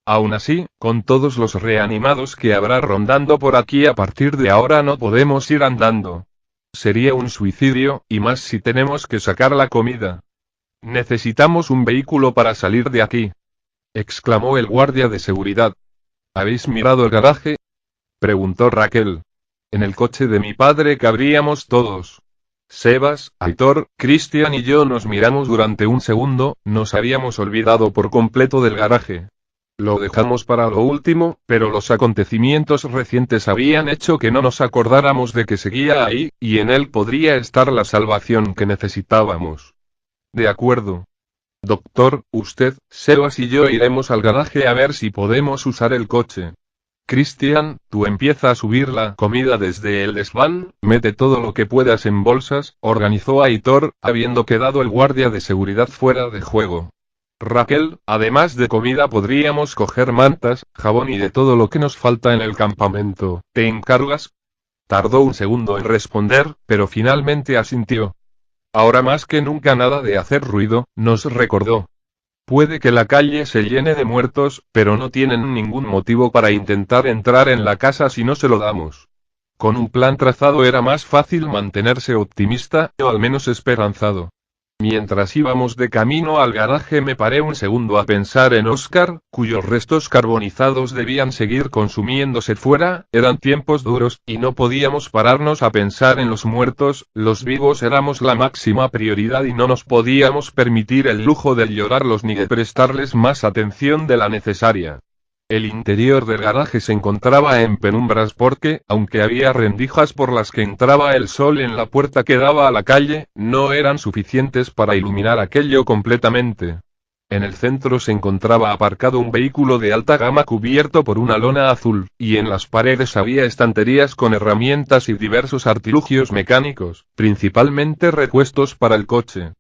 Aún así, con todos los reanimados que habrá rondando por aquí a partir de ahora no podemos ir andando. Sería un suicidio, y más si tenemos que sacar la comida. Necesitamos un vehículo para salir de aquí, exclamó el guardia de seguridad. ¿Habéis mirado el garaje? Preguntó Raquel. En el coche de mi padre cabríamos todos. Sebas, Aitor, Cristian y yo nos miramos durante un segundo, nos habíamos olvidado por completo del garaje. Lo dejamos para lo último, pero los acontecimientos recientes habían hecho que no nos acordáramos de que seguía ahí, y en él podría estar la salvación que necesitábamos. De acuerdo. Doctor, usted, Sebas y yo iremos al garaje a ver si podemos usar el coche. Cristian, tú empieza a subir la comida desde el desván, mete todo lo que puedas en bolsas, organizó Aitor, habiendo quedado el guardia de seguridad fuera de juego. Raquel, además de comida podríamos coger mantas, jabón y de todo lo que nos falta en el campamento, ¿te encargas? Tardó un segundo en responder, pero finalmente asintió. Ahora más que nunca nada de hacer ruido, nos recordó. Puede que la calle se llene de muertos, pero no tienen ningún motivo para intentar entrar en la casa si no se lo damos. Con un plan trazado era más fácil mantenerse optimista, o al menos esperanzado. Mientras íbamos de camino al garaje me paré un segundo a pensar en Oscar, cuyos restos carbonizados debían seguir consumiéndose fuera, eran tiempos duros, y no podíamos pararnos a pensar en los muertos, los vivos éramos la máxima prioridad y no nos podíamos permitir el lujo de llorarlos ni de prestarles más atención de la necesaria. El interior del garaje se encontraba en penumbras porque, aunque había rendijas por las que entraba el sol en la puerta que daba a la calle, no eran suficientes para iluminar aquello completamente. En el centro se encontraba aparcado un vehículo de alta gama cubierto por una lona azul, y en las paredes había estanterías con herramientas y diversos artilugios mecánicos, principalmente repuestos para el coche.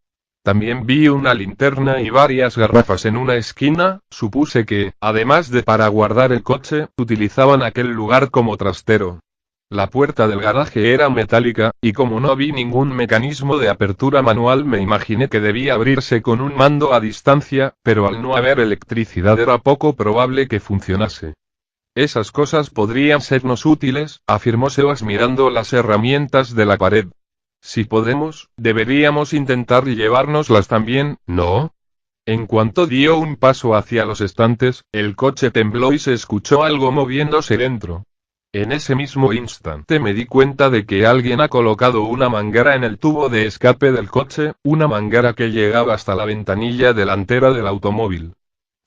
También vi una linterna y varias garrafas en una esquina, supuse que, además de para guardar el coche, utilizaban aquel lugar como trastero. La puerta del garaje era metálica, y como no vi ningún mecanismo de apertura manual me imaginé que debía abrirse con un mando a distancia, pero al no haber electricidad era poco probable que funcionase. Esas cosas podrían sernos útiles, afirmó Sebas mirando las herramientas de la pared. Si podemos, deberíamos intentar llevárnoslas también, ¿no? En cuanto dio un paso hacia los estantes, el coche tembló y se escuchó algo moviéndose dentro. En ese mismo instante me di cuenta de que alguien ha colocado una manguera en el tubo de escape del coche, una manguera que llegaba hasta la ventanilla delantera del automóvil.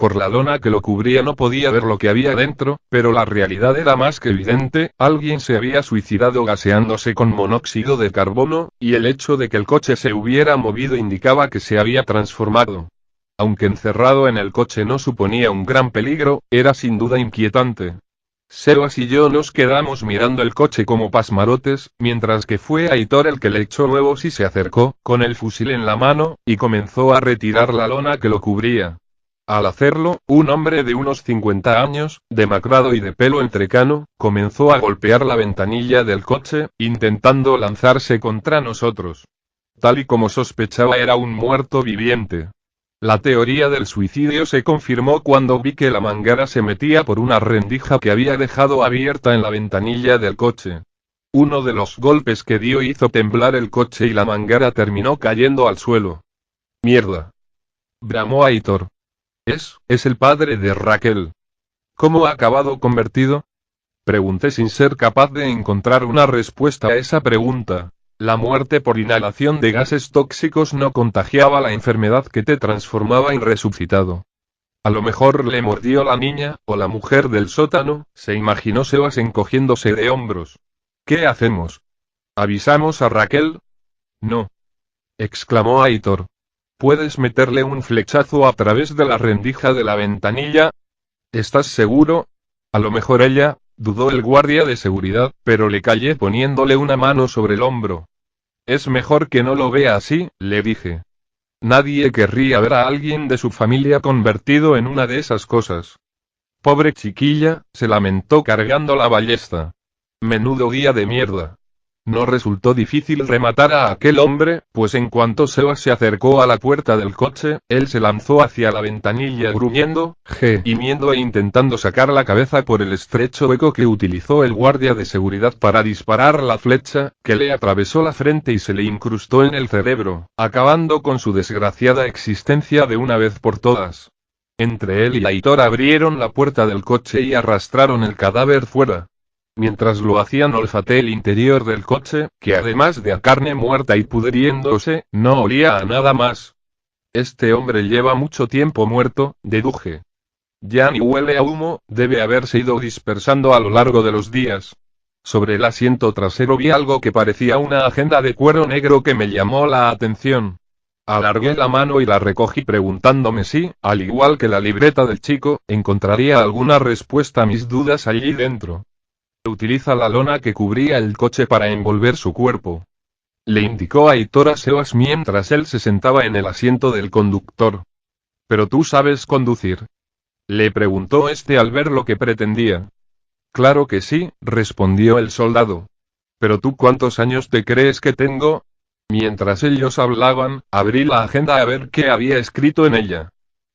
Por la lona que lo cubría no podía ver lo que había dentro, pero la realidad era más que evidente, alguien se había suicidado gaseándose con monóxido de carbono, y el hecho de que el coche se hubiera movido indicaba que se había transformado. Aunque encerrado en el coche no suponía un gran peligro, era sin duda inquietante. Sebas y yo nos quedamos mirando el coche como pasmarotes, mientras que fue Aitor el que le echó huevos y se acercó, con el fusil en la mano, y comenzó a retirar la lona que lo cubría. Al hacerlo, un hombre de unos 50 años, demacrado y de pelo entrecano, comenzó a golpear la ventanilla del coche, intentando lanzarse contra nosotros. Tal y como sospechaba era un muerto viviente. La teoría del suicidio se confirmó cuando vi que la manguera se metía por una rendija que había dejado abierta en la ventanilla del coche. Uno de los golpes que dio hizo temblar el coche y la manguera terminó cayendo al suelo. ¡Mierda!, bramó Aitor. Es el padre de Raquel. ¿Cómo ha acabado convertido? Pregunté sin ser capaz de encontrar una respuesta a esa pregunta. La muerte por inhalación de gases tóxicos no contagiaba la enfermedad que te transformaba en resucitado. A lo mejor le mordió la niña, o la mujer del sótano, se imaginó Sebas encogiéndose de hombros. ¿Qué hacemos? ¿Avisamos a Raquel? No, exclamó Aitor. ¿Puedes meterle un flechazo a través de la rendija de la ventanilla? ¿Estás seguro? A lo mejor ella, dudó el guardia de seguridad, pero le callé poniéndole una mano sobre el hombro. Es mejor que no lo vea así, le dije. Nadie querría ver a alguien de su familia convertido en una de esas cosas. Pobre chiquilla, se lamentó cargando la ballesta. Menudo día de mierda. No resultó difícil rematar a aquel hombre, pues en cuanto Sebas se acercó a la puerta del coche, él se lanzó hacia la ventanilla gruñendo, gimiendo e intentando sacar la cabeza por el estrecho hueco que utilizó el guardia de seguridad para disparar la flecha, que le atravesó la frente y se le incrustó en el cerebro, acabando con su desgraciada existencia de una vez por todas. Entre él y Aitor abrieron la puerta del coche y arrastraron el cadáver fuera. Mientras lo hacían olfateé el interior del coche, que además de a carne muerta y pudriéndose, no olía a nada más. Este hombre lleva mucho tiempo muerto, deduje. Ya ni huele a humo, debe haberse ido dispersando a lo largo de los días. Sobre el asiento trasero vi algo que parecía una agenda de cuero negro que me llamó la atención. Alargué la mano y la recogí preguntándome si, al igual que la libreta del chico, encontraría alguna respuesta a mis dudas allí dentro. Utiliza la lona que cubría el coche para envolver su cuerpo. Le indicó a Aitor a Sebas mientras él se sentaba en el asiento del conductor. ¿Pero tú sabes conducir? Le preguntó este al ver lo que pretendía. Claro que sí, respondió el soldado. ¿Pero tú cuántos años te crees que tengo? Mientras ellos hablaban, abrí la agenda a ver qué había escrito en ella.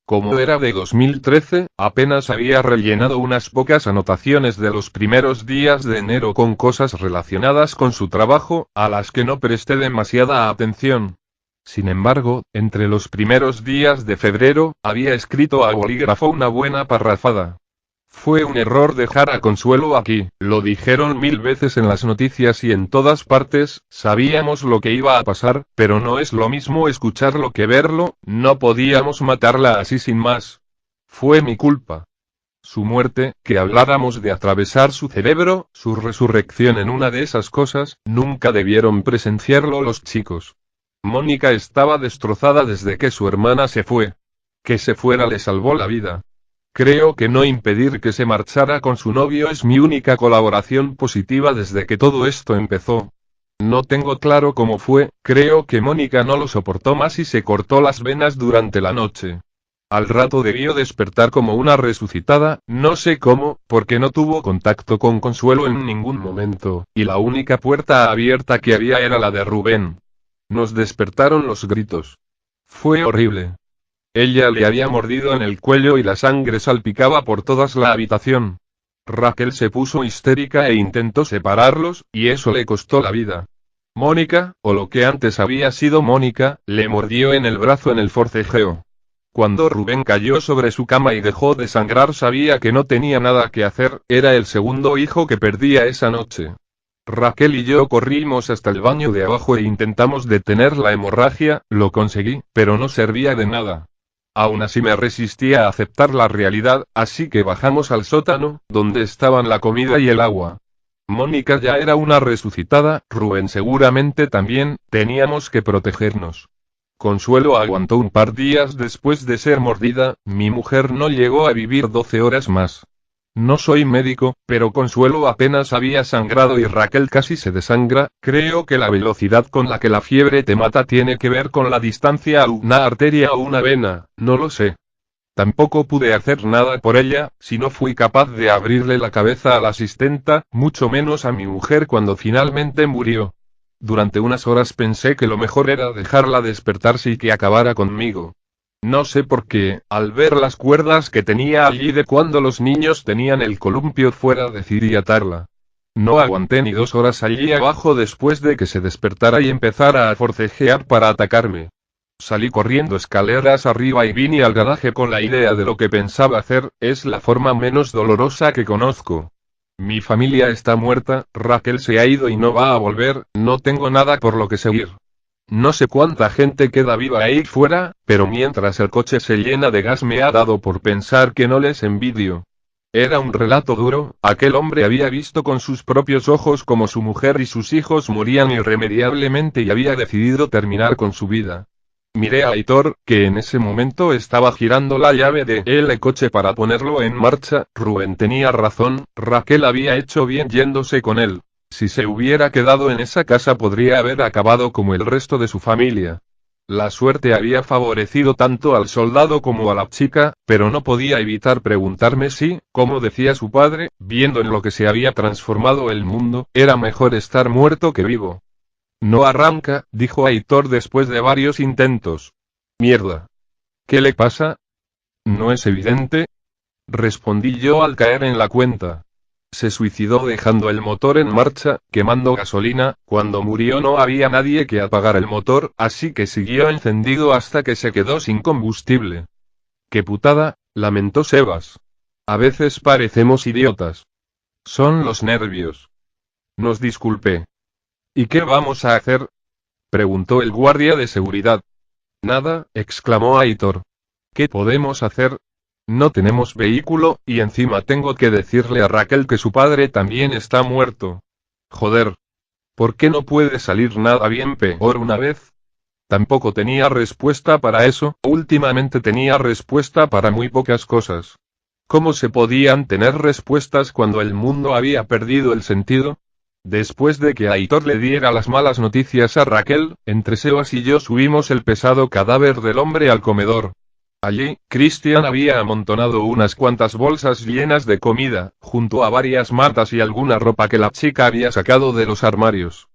Como era de 2013, apenas había rellenado unas pocas anotaciones de los primeros días de enero con cosas relacionadas con su trabajo, a las que no presté demasiada atención. Sin embargo, entre los primeros días de febrero, había escrito a bolígrafo una buena parrafada. Fue un error dejar a Consuelo aquí, lo dijeron 1000 veces en las noticias y en todas partes, sabíamos lo que iba a pasar, pero no es lo mismo escucharlo que verlo, no podíamos matarla así sin más. Fue mi culpa. Su muerte, que habláramos de atravesar su cerebro, su resurrección en una de esas cosas, nunca debieron presenciarlo los chicos. Mónica estaba destrozada desde que su hermana se fue. Que se fuera le salvó la vida. Creo que no impedir que se marchara con su novio es mi única colaboración positiva desde que todo esto empezó. No tengo claro cómo fue, creo que Mónica no lo soportó más y se cortó las venas durante la noche. Al rato debió despertar como una resucitada, no sé cómo, porque no tuvo contacto con Consuelo en ningún momento, y la única puerta abierta que había era la de Rubén. Nos despertaron los gritos. Fue horrible. Ella le había mordido en el cuello y la sangre salpicaba por toda la habitación. Raquel se puso histérica e intentó separarlos, y eso le costó la vida. Mónica, o lo que antes había sido Mónica, le mordió en el brazo en el forcejeo. Cuando Rubén cayó sobre su cama y dejó de sangrar sabía que no tenía nada que hacer, era el segundo hijo que perdía esa noche. Raquel y yo corrimos hasta el baño de abajo e intentamos detener la hemorragia, lo conseguí, pero no servía de nada. Aún así me resistía a aceptar la realidad, así que bajamos al sótano, donde estaban la comida y el agua. Mónica ya era una resucitada, Rubén seguramente también, teníamos que protegernos. Consuelo aguantó un par días después de ser mordida, mi mujer no llegó a vivir 12 horas más. No soy médico, pero Consuelo apenas había sangrado y Raquel casi se desangra. Creo que la velocidad con la que la fiebre te mata tiene que ver con la distancia a una arteria o una vena, no lo sé. Tampoco pude hacer nada por ella, si no fui capaz de abrirle la cabeza a la asistenta, mucho menos a mi mujer cuando finalmente murió. Durante unas horas pensé que lo mejor era dejarla despertarse y que acabara conmigo. No sé por qué, al ver las cuerdas que tenía allí de cuando los niños tenían el columpio fuera decidí atarla. No aguanté ni 2 horas allí abajo después de que se despertara y empezara a forcejear para atacarme. Salí corriendo escaleras arriba y vine al garaje con la idea de lo que pensaba hacer, es la forma menos dolorosa que conozco. Mi familia está muerta, Raquel se ha ido y no va a volver, no tengo nada por lo que seguir. No sé cuánta gente queda viva ahí fuera, pero mientras el coche se llena de gas me ha dado por pensar que no les envidio. Era un relato duro, aquel hombre había visto con sus propios ojos cómo su mujer y sus hijos morían irremediablemente y había decidido terminar con su vida. Miré a Aitor, que en ese momento estaba girando la llave del coche para ponerlo en marcha. Rubén tenía razón, Raquel había hecho bien yéndose con él. Si se hubiera quedado en esa casa podría haber acabado como el resto de su familia. La suerte había favorecido tanto al soldado como a la chica, pero no podía evitar preguntarme si, como decía su padre, viendo en lo que se había transformado el mundo, era mejor estar muerto que vivo. No arranca, dijo Aitor después de varios intentos. Mierda. ¿Qué le pasa? ¿No es evidente? Respondí yo al caer en la cuenta. Se suicidó dejando el motor en marcha, quemando gasolina. Cuando murió no había nadie que apagara el motor, así que siguió encendido hasta que se quedó sin combustible. ¡Qué putada!, lamentó Sebas. A veces parecemos idiotas. Son los nervios. Nos disculpé. ¿Y qué vamos a hacer?, preguntó el guardia de seguridad. Nada, exclamó Aitor. ¿Qué podemos hacer? No tenemos vehículo, y encima tengo que decirle a Raquel que su padre también está muerto. Joder. ¿Por qué no puede salir nada bien peor una vez? Tampoco tenía respuesta para eso, últimamente tenía respuesta para muy pocas cosas. ¿Cómo se podían tener respuestas cuando el mundo había perdido el sentido? Después de que Aitor le diera las malas noticias a Raquel, entre Sebas y yo subimos el pesado cadáver del hombre al comedor. Allí, Christian había amontonado unas cuantas bolsas llenas de comida, junto a varias mantas y alguna ropa que la chica había sacado de los armarios.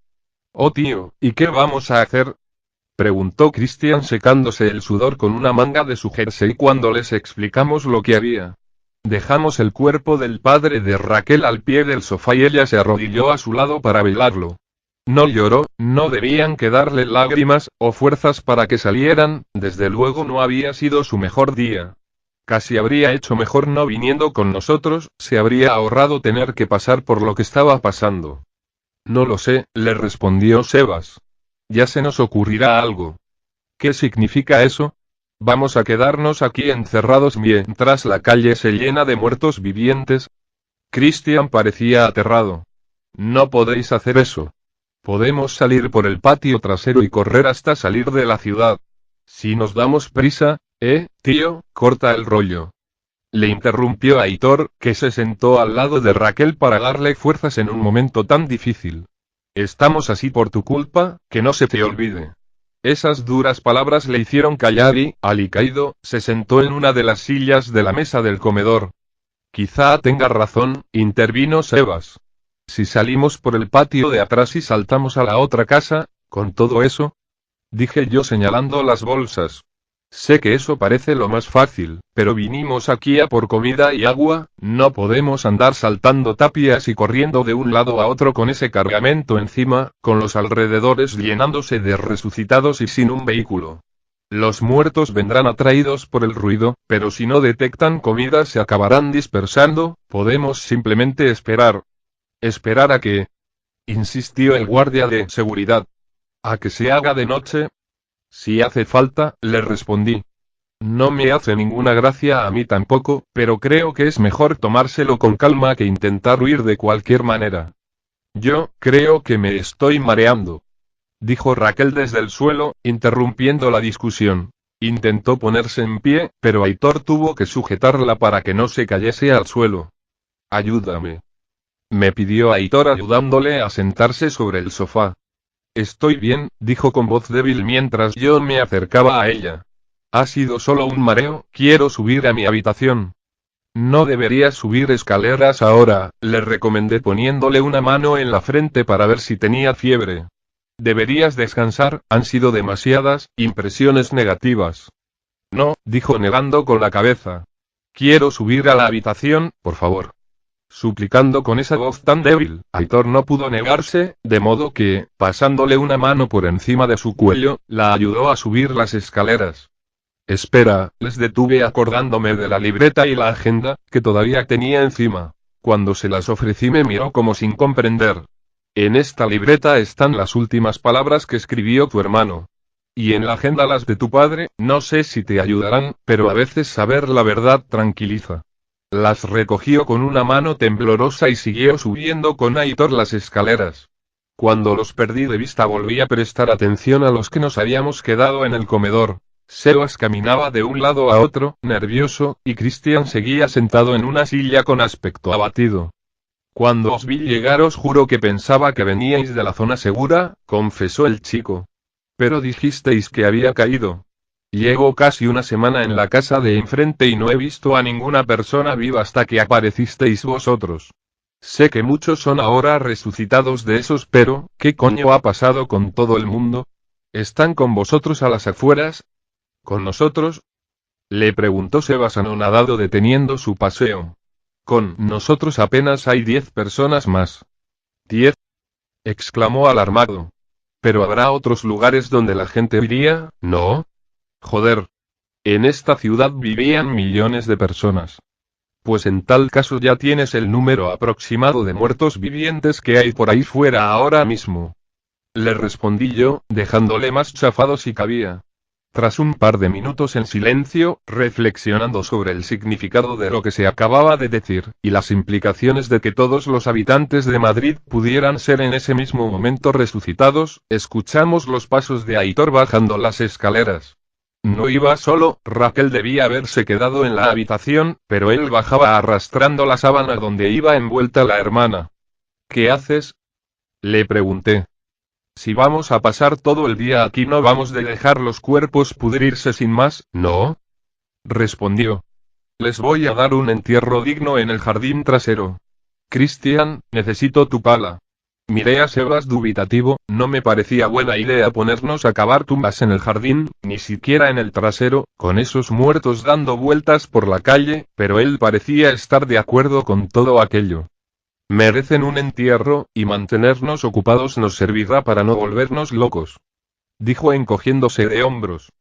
«Oh tío, ¿y qué vamos a hacer?», preguntó Christian secándose el sudor con una manga de su jersey cuando les explicamos lo que había. Dejamos el cuerpo del padre de Raquel al pie del sofá y ella se arrodilló a su lado para velarlo. No lloró, no debían quedarle lágrimas, o fuerzas para que salieran, desde luego no había sido su mejor día. Casi habría hecho mejor no viniendo con nosotros, se habría ahorrado tener que pasar por lo que estaba pasando. No lo sé, le respondió Sebas. Ya se nos ocurrirá algo. ¿Qué significa eso? ¿Vamos a quedarnos aquí encerrados mientras la calle se llena de muertos vivientes? Christian parecía aterrado. No podéis hacer eso. Podemos salir por el patio trasero y correr hasta salir de la ciudad. Si nos damos prisa, tío, corta el rollo. Le interrumpió Aitor, que se sentó al lado de Raquel para darle fuerzas en un momento tan difícil. Estamos así por tu culpa, que no se te olvide. Esas duras palabras le hicieron callar y, alicaído, se sentó en una de las sillas de la mesa del comedor. Quizá tenga razón, intervino Sebas. Si salimos por el patio de atrás y saltamos a la otra casa, con todo eso, dije yo señalando las bolsas. Sé que eso parece lo más fácil, pero vinimos aquí a por comida y agua, no podemos andar saltando tapias y corriendo de un lado a otro con ese cargamento encima, con los alrededores llenándose de resucitados y sin un vehículo. Los muertos vendrán atraídos por el ruido, pero si no detectan comida se acabarán dispersando, podemos simplemente esperar. ¿Esperar a qué?, insistió el guardia de seguridad. ¿A que se haga de noche? Si hace falta, le respondí. No me hace ninguna gracia a mí tampoco, pero creo que es mejor tomárselo con calma que intentar huir de cualquier manera. Yo creo que me estoy mareando, dijo Raquel desde el suelo, interrumpiendo la discusión. Intentó ponerse en pie, pero Aitor tuvo que sujetarla para que no se cayese al suelo. Ayúdame, me pidió Aitor ayudándole a sentarse sobre el sofá. Estoy bien, dijo con voz débil mientras yo me acercaba a ella. Ha sido solo un mareo, quiero subir a mi habitación. No deberías subir escaleras ahora, le recomendé poniéndole una mano en la frente para ver si tenía fiebre. Deberías descansar, han sido demasiadas impresiones negativas. No, dijo negando con la cabeza. Quiero subir a la habitación, por favor. Suplicando con esa voz tan débil, Aitor no pudo negarse, de modo que, pasándole una mano por encima de su cuello, la ayudó a subir las escaleras. Espera, les detuve acordándome de la libreta y la agenda, que todavía tenía encima. Cuando se las ofrecí me miró como sin comprender. En esta libreta están las últimas palabras que escribió tu hermano. Y en la agenda las de tu padre, no sé si te ayudarán, pero a veces saber la verdad tranquiliza. Las recogió con una mano temblorosa y siguió subiendo con Aitor las escaleras. Cuando los perdí de vista volví a prestar atención a los que nos habíamos quedado en el comedor. Sebas caminaba de un lado a otro, nervioso, y Christian seguía sentado en una silla con aspecto abatido. Cuando os vi llegar os juro que pensaba que veníais de la zona segura, confesó el chico. Pero dijisteis que había caído. Llevo casi una semana en la casa de enfrente y no he visto a ninguna persona viva hasta que aparecisteis vosotros. Sé que muchos son ahora resucitados de esos, pero, ¿qué coño ha pasado con todo el mundo? ¿Están con vosotros a las afueras? ¿Con nosotros? Le preguntó Sebas anonadado deteniendo su paseo. Con nosotros apenas hay 10 personas más. ¿10? Exclamó alarmado. Pero habrá otros lugares donde la gente iría, ¿no? Joder. En esta ciudad vivían millones de personas. Pues en tal caso ya tienes el número aproximado de muertos vivientes que hay por ahí fuera ahora mismo. Le respondí yo, dejándole más chafado si cabía. Tras un par de minutos en silencio, reflexionando sobre el significado de lo que se acababa de decir, y las implicaciones de que todos los habitantes de Madrid pudieran ser en ese mismo momento resucitados, escuchamos los pasos de Aitor bajando las escaleras. No iba solo, Raquel debía haberse quedado en la habitación, pero él bajaba arrastrando la sábana donde iba envuelta la hermana. ¿Qué haces? Le pregunté. Si vamos a pasar todo el día aquí no vamos de dejar los cuerpos pudrirse sin más, ¿no? Respondió. Les voy a dar un entierro digno en el jardín trasero. Christian, necesito tu pala. Miré a Sebas dubitativo, no me parecía buena idea ponernos a cavar tumbas en el jardín, ni siquiera en el trasero, con esos muertos dando vueltas por la calle, pero él parecía estar de acuerdo con todo aquello. Merecen un entierro, y mantenernos ocupados nos servirá para no volvernos locos. Dijo encogiéndose de hombros.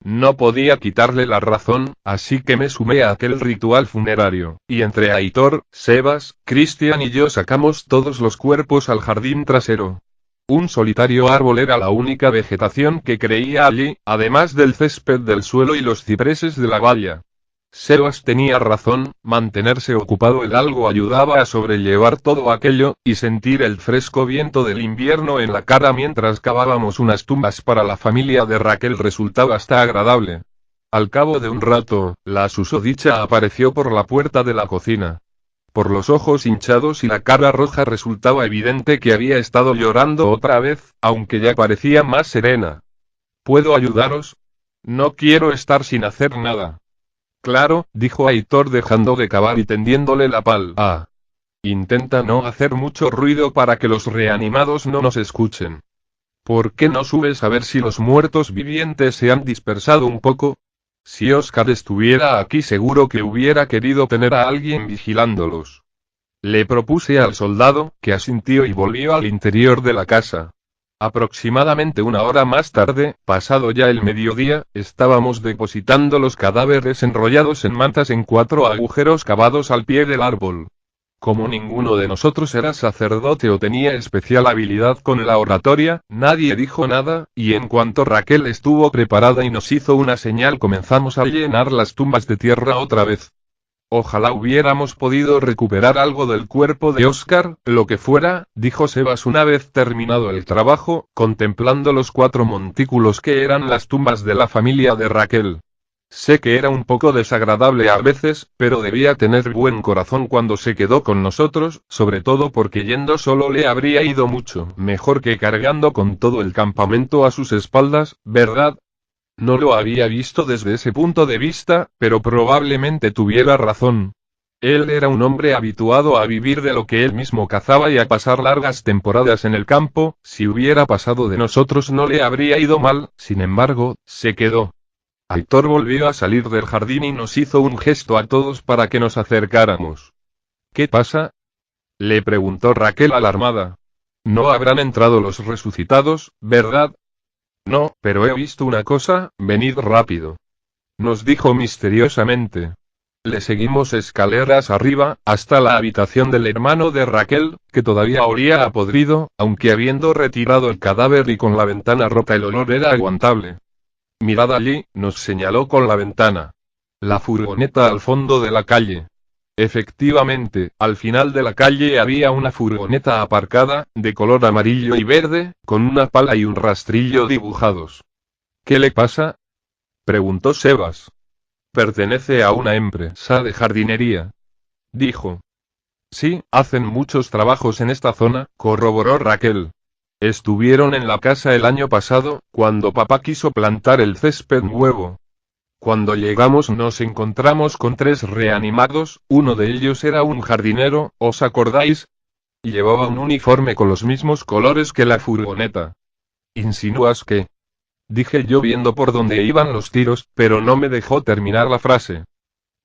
No podía quitarle la razón, así que me sumé a aquel ritual funerario, y entre Aitor, Sebas, Christian y yo sacamos todos los cuerpos al jardín trasero. Un solitario árbol era la única vegetación que creía allí, además del césped del suelo y los cipreses de la valla. Sebas tenía razón, mantenerse ocupado en algo ayudaba a sobrellevar todo aquello, y sentir el fresco viento del invierno en la cara mientras cavábamos unas tumbas para la familia de Raquel resultaba hasta agradable. Al cabo de un rato, la susodicha apareció por la puerta de la cocina. Por los ojos hinchados y la cara roja resultaba evidente que había estado llorando otra vez, aunque ya parecía más serena. ¿Puedo ayudaros? No quiero estar sin hacer nada. Claro, dijo Aitor dejando de cavar y tendiéndole la pala. Intenta no hacer mucho ruido para que los reanimados no nos escuchen. ¿Por qué no subes a ver si los muertos vivientes se han dispersado un poco? Si Oscar estuviera aquí seguro que hubiera querido tener a alguien vigilándolos. Le propuse al soldado, que asintió y volvió al interior de la casa. Aproximadamente una hora más tarde, pasado ya el mediodía, estábamos depositando los cadáveres enrollados en mantas en 4 agujeros cavados al pie del árbol. Como ninguno de nosotros era sacerdote o tenía especial habilidad con la oratoria, nadie dijo nada, y en cuanto Raquel estuvo preparada y nos hizo una señal comenzamos a llenar las tumbas de tierra otra vez. Ojalá hubiéramos podido recuperar algo del cuerpo de Oscar, lo que fuera, dijo Sebas una vez terminado el trabajo, contemplando los 4 montículos que eran las tumbas de la familia de Raquel. Sé que era un poco desagradable a veces, pero debía tener buen corazón cuando se quedó con nosotros, sobre todo porque yendo solo le habría ido mucho mejor que cargando con todo el campamento a sus espaldas, ¿verdad? No lo había visto desde ese punto de vista, pero probablemente tuviera razón. Él era un hombre habituado a vivir de lo que él mismo cazaba y a pasar largas temporadas en el campo, si hubiera pasado de nosotros no le habría ido mal, sin embargo, se quedó. Aitor volvió a salir del jardín y nos hizo un gesto a todos para que nos acercáramos. ¿Qué pasa? Le preguntó Raquel alarmada. No habrán entrado los resucitados, ¿verdad? No, pero he visto una cosa, venid rápido. Nos dijo misteriosamente. Le seguimos escaleras arriba, hasta la habitación del hermano de Raquel, que todavía olía a podrido, aunque habiendo retirado el cadáver y con la ventana rota el olor era aguantable. Mirad allí, nos señaló con la ventana. La furgoneta al fondo de la calle. Efectivamente, al final de la calle había una furgoneta aparcada, de color amarillo y verde, con una pala y un rastrillo dibujados. ¿Qué le pasa?, preguntó Sebas. Pertenece a una empresa de jardinería, dijo. Sí, hacen muchos trabajos en esta zona, corroboró Raquel. Estuvieron en la casa el año pasado, cuando papá quiso plantar el césped nuevo. Cuando llegamos nos encontramos con 3 reanimados, uno de ellos era un jardinero, ¿os acordáis? Llevaba un uniforme con los mismos colores que la furgoneta. ¿Insinúas que? Dije yo viendo por dónde iban los tiros, pero no me dejó terminar la frase.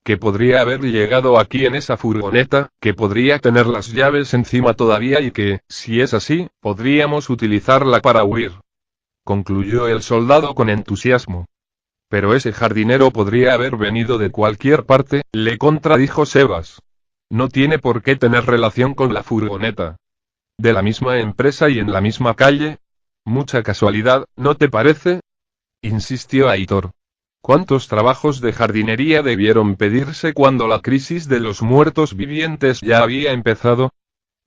Que podría haber llegado aquí en esa furgoneta, que podría tener las llaves encima todavía y que, si es así, podríamos utilizarla para huir. Concluyó el soldado con entusiasmo. Pero ese jardinero podría haber venido de cualquier parte, le contradijo Sebas. No tiene por qué tener relación con la furgoneta. De la misma empresa y en la misma calle. Mucha casualidad, ¿no te parece?, insistió Aitor. ¿Cuántos trabajos de jardinería debieron pedirse cuando la crisis de los muertos vivientes ya había empezado?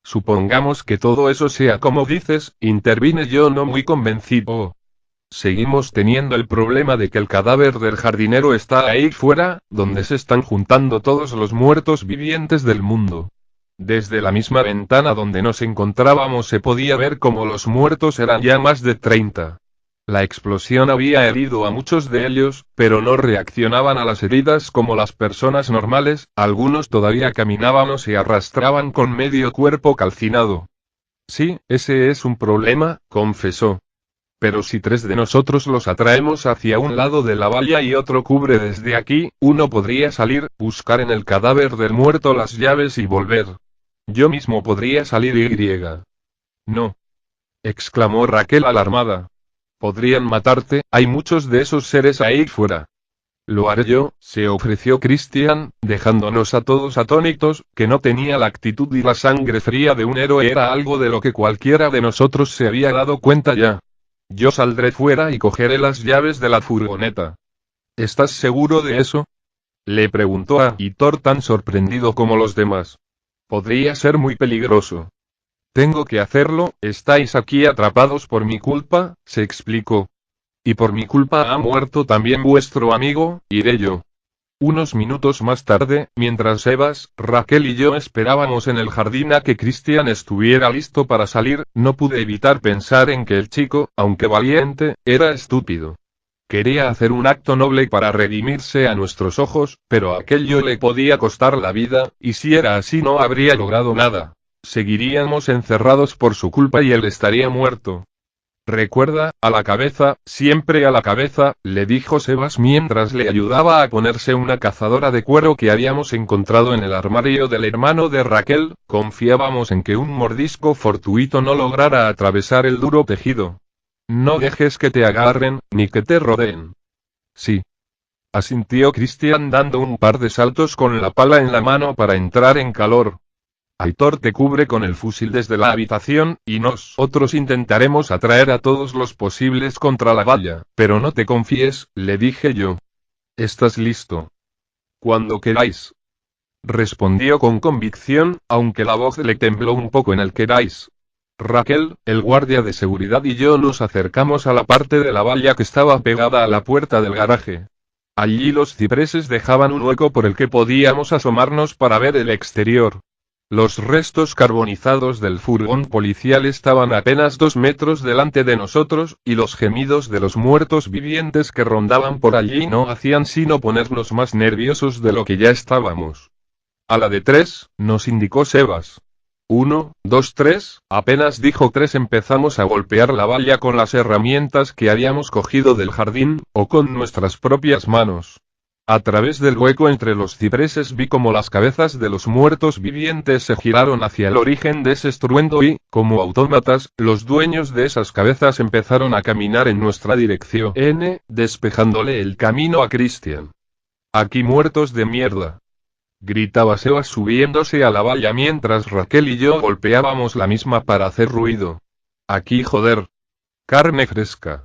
Supongamos que todo eso sea como dices, intervine yo no muy convencido. Seguimos teniendo el problema de que el cadáver del jardinero está ahí fuera, donde se están juntando todos los muertos vivientes del mundo. Desde la misma ventana donde nos encontrábamos se podía ver cómo los muertos eran ya más de 30. La explosión había herido a muchos de ellos, pero no reaccionaban a las heridas como las personas normales, algunos todavía caminaban o se arrastraban con medio cuerpo calcinado. Sí, ese es un problema, confesó. Pero si 3 de nosotros los atraemos hacia un lado de la valla y otro cubre desde aquí, uno podría salir, buscar en el cadáver del muerto las llaves y volver. Yo mismo podría salir y... No, exclamó Raquel alarmada. Podrían matarte, hay muchos de esos seres ahí fuera. Lo haré yo, se ofreció Christian, dejándonos a todos atónitos, que no tenía la actitud y la sangre fría de un héroe era algo de lo que cualquiera de nosotros se había dado cuenta ya. Yo saldré fuera y cogeré las llaves de la furgoneta. ¿Estás seguro de eso?, le preguntó a Aitor tan sorprendido como los demás. Podría ser muy peligroso. Tengo que hacerlo, estáis aquí atrapados por mi culpa, se explicó. Y por mi culpa ha muerto también vuestro amigo, iré yo. Unos minutos más tarde, mientras Sebas, Raquel y yo esperábamos en el jardín a que Christian estuviera listo para salir, no pude evitar pensar en que el chico, aunque valiente, era estúpido. Quería hacer un acto noble para redimirse a nuestros ojos, pero aquello le podía costar la vida, y si era así no habría logrado nada. Seguiríamos encerrados por su culpa y él estaría muerto. Recuerda, a la cabeza, siempre a la cabeza, le dijo Sebas mientras le ayudaba a ponerse una cazadora de cuero que habíamos encontrado en el armario del hermano de Raquel, confiábamos en que un mordisco fortuito no lograra atravesar el duro tejido. No dejes que te agarren, ni que te rodeen. Sí. Asintió Christian dando un par de saltos con la pala en la mano para entrar en calor. Aitor te cubre con el fusil desde la habitación, y nosotros intentaremos atraer a todos los posibles contra la valla, pero no te confíes, le dije yo. ¿Estás listo? Cuando queráis. Respondió con convicción, aunque la voz le tembló un poco en el queráis. Raquel, el guardia de seguridad y yo nos acercamos a la parte de la valla que estaba pegada a la puerta del garaje. Allí los cipreses dejaban un hueco por el que podíamos asomarnos para ver el exterior. Los restos carbonizados del furgón policial estaban apenas 2 metros delante de nosotros, y los gemidos de los muertos vivientes que rondaban por allí no hacían sino ponernos más nerviosos de lo que ya estábamos. A la de 3, nos indicó Sebas. 1, 2, 3, apenas dijo 3 empezamos a golpear la valla con las herramientas que habíamos cogido del jardín, o con nuestras propias manos. A través del hueco entre los cipreses vi como las cabezas de los muertos vivientes se giraron hacia el origen de ese estruendo y, como autómatas, los dueños de esas cabezas empezaron a caminar en nuestra dirección, despejándole el camino a Christian. Aquí muertos de mierda. Gritaba Sebas subiéndose a la valla mientras Raquel y yo golpeábamos la misma para hacer ruido. Aquí joder. Carne fresca.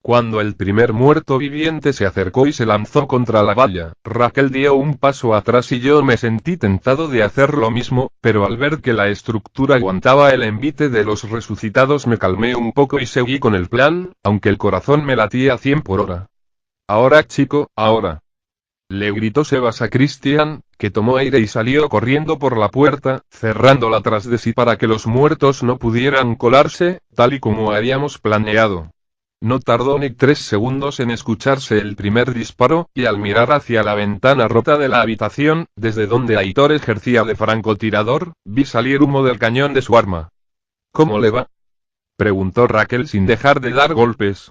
Cuando el primer muerto viviente se acercó y se lanzó contra la valla, Raquel dio un paso atrás y yo me sentí tentado de hacer lo mismo, pero al ver que la estructura aguantaba el envite de los resucitados me calmé un poco y seguí con el plan, aunque el corazón me latía a 100 por hora. Ahora chico, ahora. Le gritó Sebas a Christian, que tomó aire y salió corriendo por la puerta, cerrándola tras de sí para que los muertos no pudieran colarse, tal y como habíamos planeado. No tardó ni 3 segundos en escucharse el primer disparo, y al mirar hacia la ventana rota de la habitación, desde donde Aitor ejercía de francotirador, vi salir humo del cañón de su arma. ¿Cómo le va?, preguntó Raquel sin dejar de dar golpes.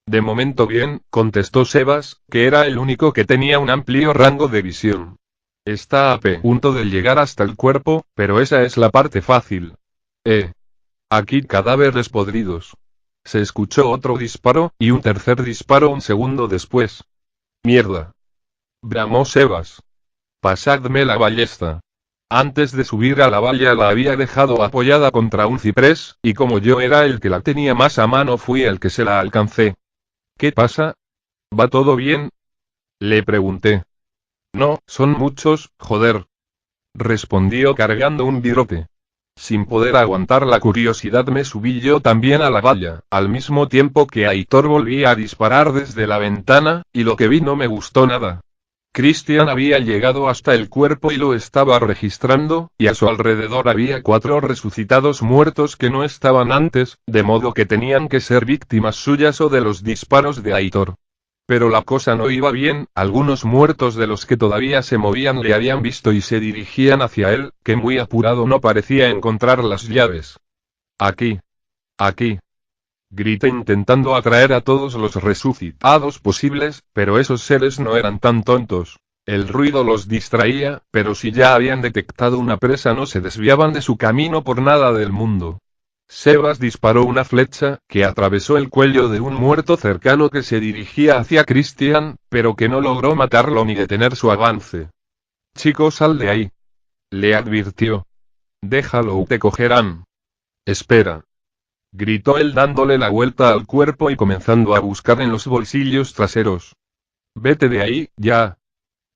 De momento bien, contestó Sebas, que era el único que tenía un amplio rango de visión. Está a punto de llegar hasta el cuerpo, pero esa es la parte fácil. Aquí cadáveres podridos. Se escuchó otro disparo, y un tercer disparo un segundo después. Mierda. Bramó Sebas. Pasadme la ballesta. Antes de subir a la valla la había dejado apoyada contra un ciprés, y como yo era el que la tenía más a mano fui el que se la alcancé. ¿Qué pasa? ¿Va todo bien?, le pregunté. No, son muchos, joder, respondió cargando un virote. Sin poder aguantar la curiosidad me subí yo también a la valla, al mismo tiempo que Aitor volvía a disparar desde la ventana, y lo que vi no me gustó nada. Christian había llegado hasta el cuerpo y lo estaba registrando, y a su alrededor había 4 resucitados muertos que no estaban antes, de modo que tenían que ser víctimas suyas o de los disparos de Aitor. Pero la cosa no iba bien, algunos muertos de los que todavía se movían le habían visto y se dirigían hacia él, que muy apurado no parecía encontrar las llaves. Aquí. Aquí. Grité intentando atraer a todos los resucitados posibles, pero esos seres no eran tan tontos. El ruido los distraía, pero si ya habían detectado una presa no se desviaban de su camino por nada del mundo. Sebas disparó una flecha, que atravesó el cuello de un muerto cercano que se dirigía hacia Christian, pero que no logró matarlo ni detener su avance. Chico, sal de ahí, le advirtió. Déjalo o te cogerán. Espera, gritó él dándole la vuelta al cuerpo y comenzando a buscar en los bolsillos traseros. Vete de ahí, ya,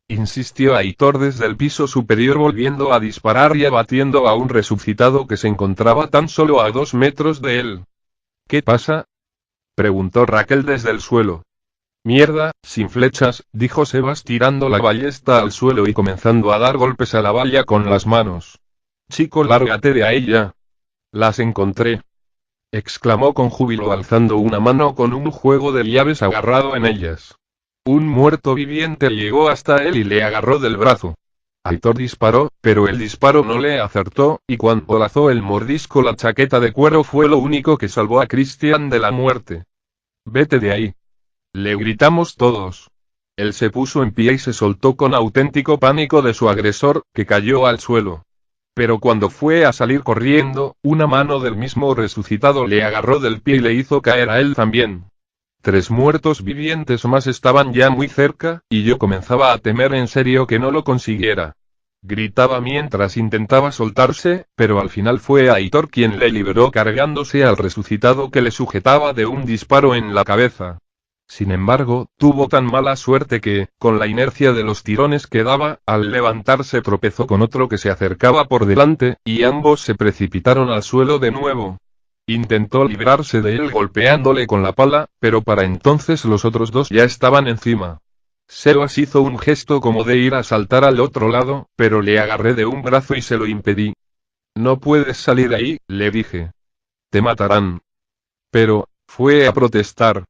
insistió Aitor desde el piso superior volviendo a disparar y abatiendo a un resucitado que se encontraba tan solo a 2 metros de él. ¿Qué pasa?, preguntó Raquel desde el suelo. Mierda, sin flechas, dijo Sebas tirando la ballesta al suelo y comenzando a dar golpes a la valla con las manos. Chico, lárgate de ahí ya. Las encontré, exclamó con júbilo alzando una mano con un juego de llaves agarrado en ellas. Un muerto viviente llegó hasta él y le agarró del brazo. Aitor disparó, pero el disparo no le acertó, y cuando lanzó el mordisco la chaqueta de cuero fue lo único que salvó a Christian de la muerte. Vete de ahí, le gritamos todos. Él se puso en pie y se soltó con auténtico pánico de su agresor, que cayó al suelo. Pero cuando fue a salir corriendo, una mano del mismo resucitado le agarró del pie y le hizo caer a él también. 3 muertos vivientes más estaban ya muy cerca, y yo comenzaba a temer en serio que no lo consiguiera. Gritaba mientras intentaba soltarse, pero al final fue Aitor quien le liberó cargándose al resucitado que le sujetaba de un disparo en la cabeza. Sin embargo, tuvo tan mala suerte que, con la inercia de los tirones que daba, al levantarse tropezó con otro que se acercaba por delante, y ambos se precipitaron al suelo de nuevo. Intentó librarse de él golpeándole con la pala, pero para entonces los otros 2 ya estaban encima. Sebas hizo un gesto como de ir a saltar al otro lado, pero le agarré de un brazo y se lo impedí. No puedes salir ahí, le dije. Te matarán. Pero, fue a protestar.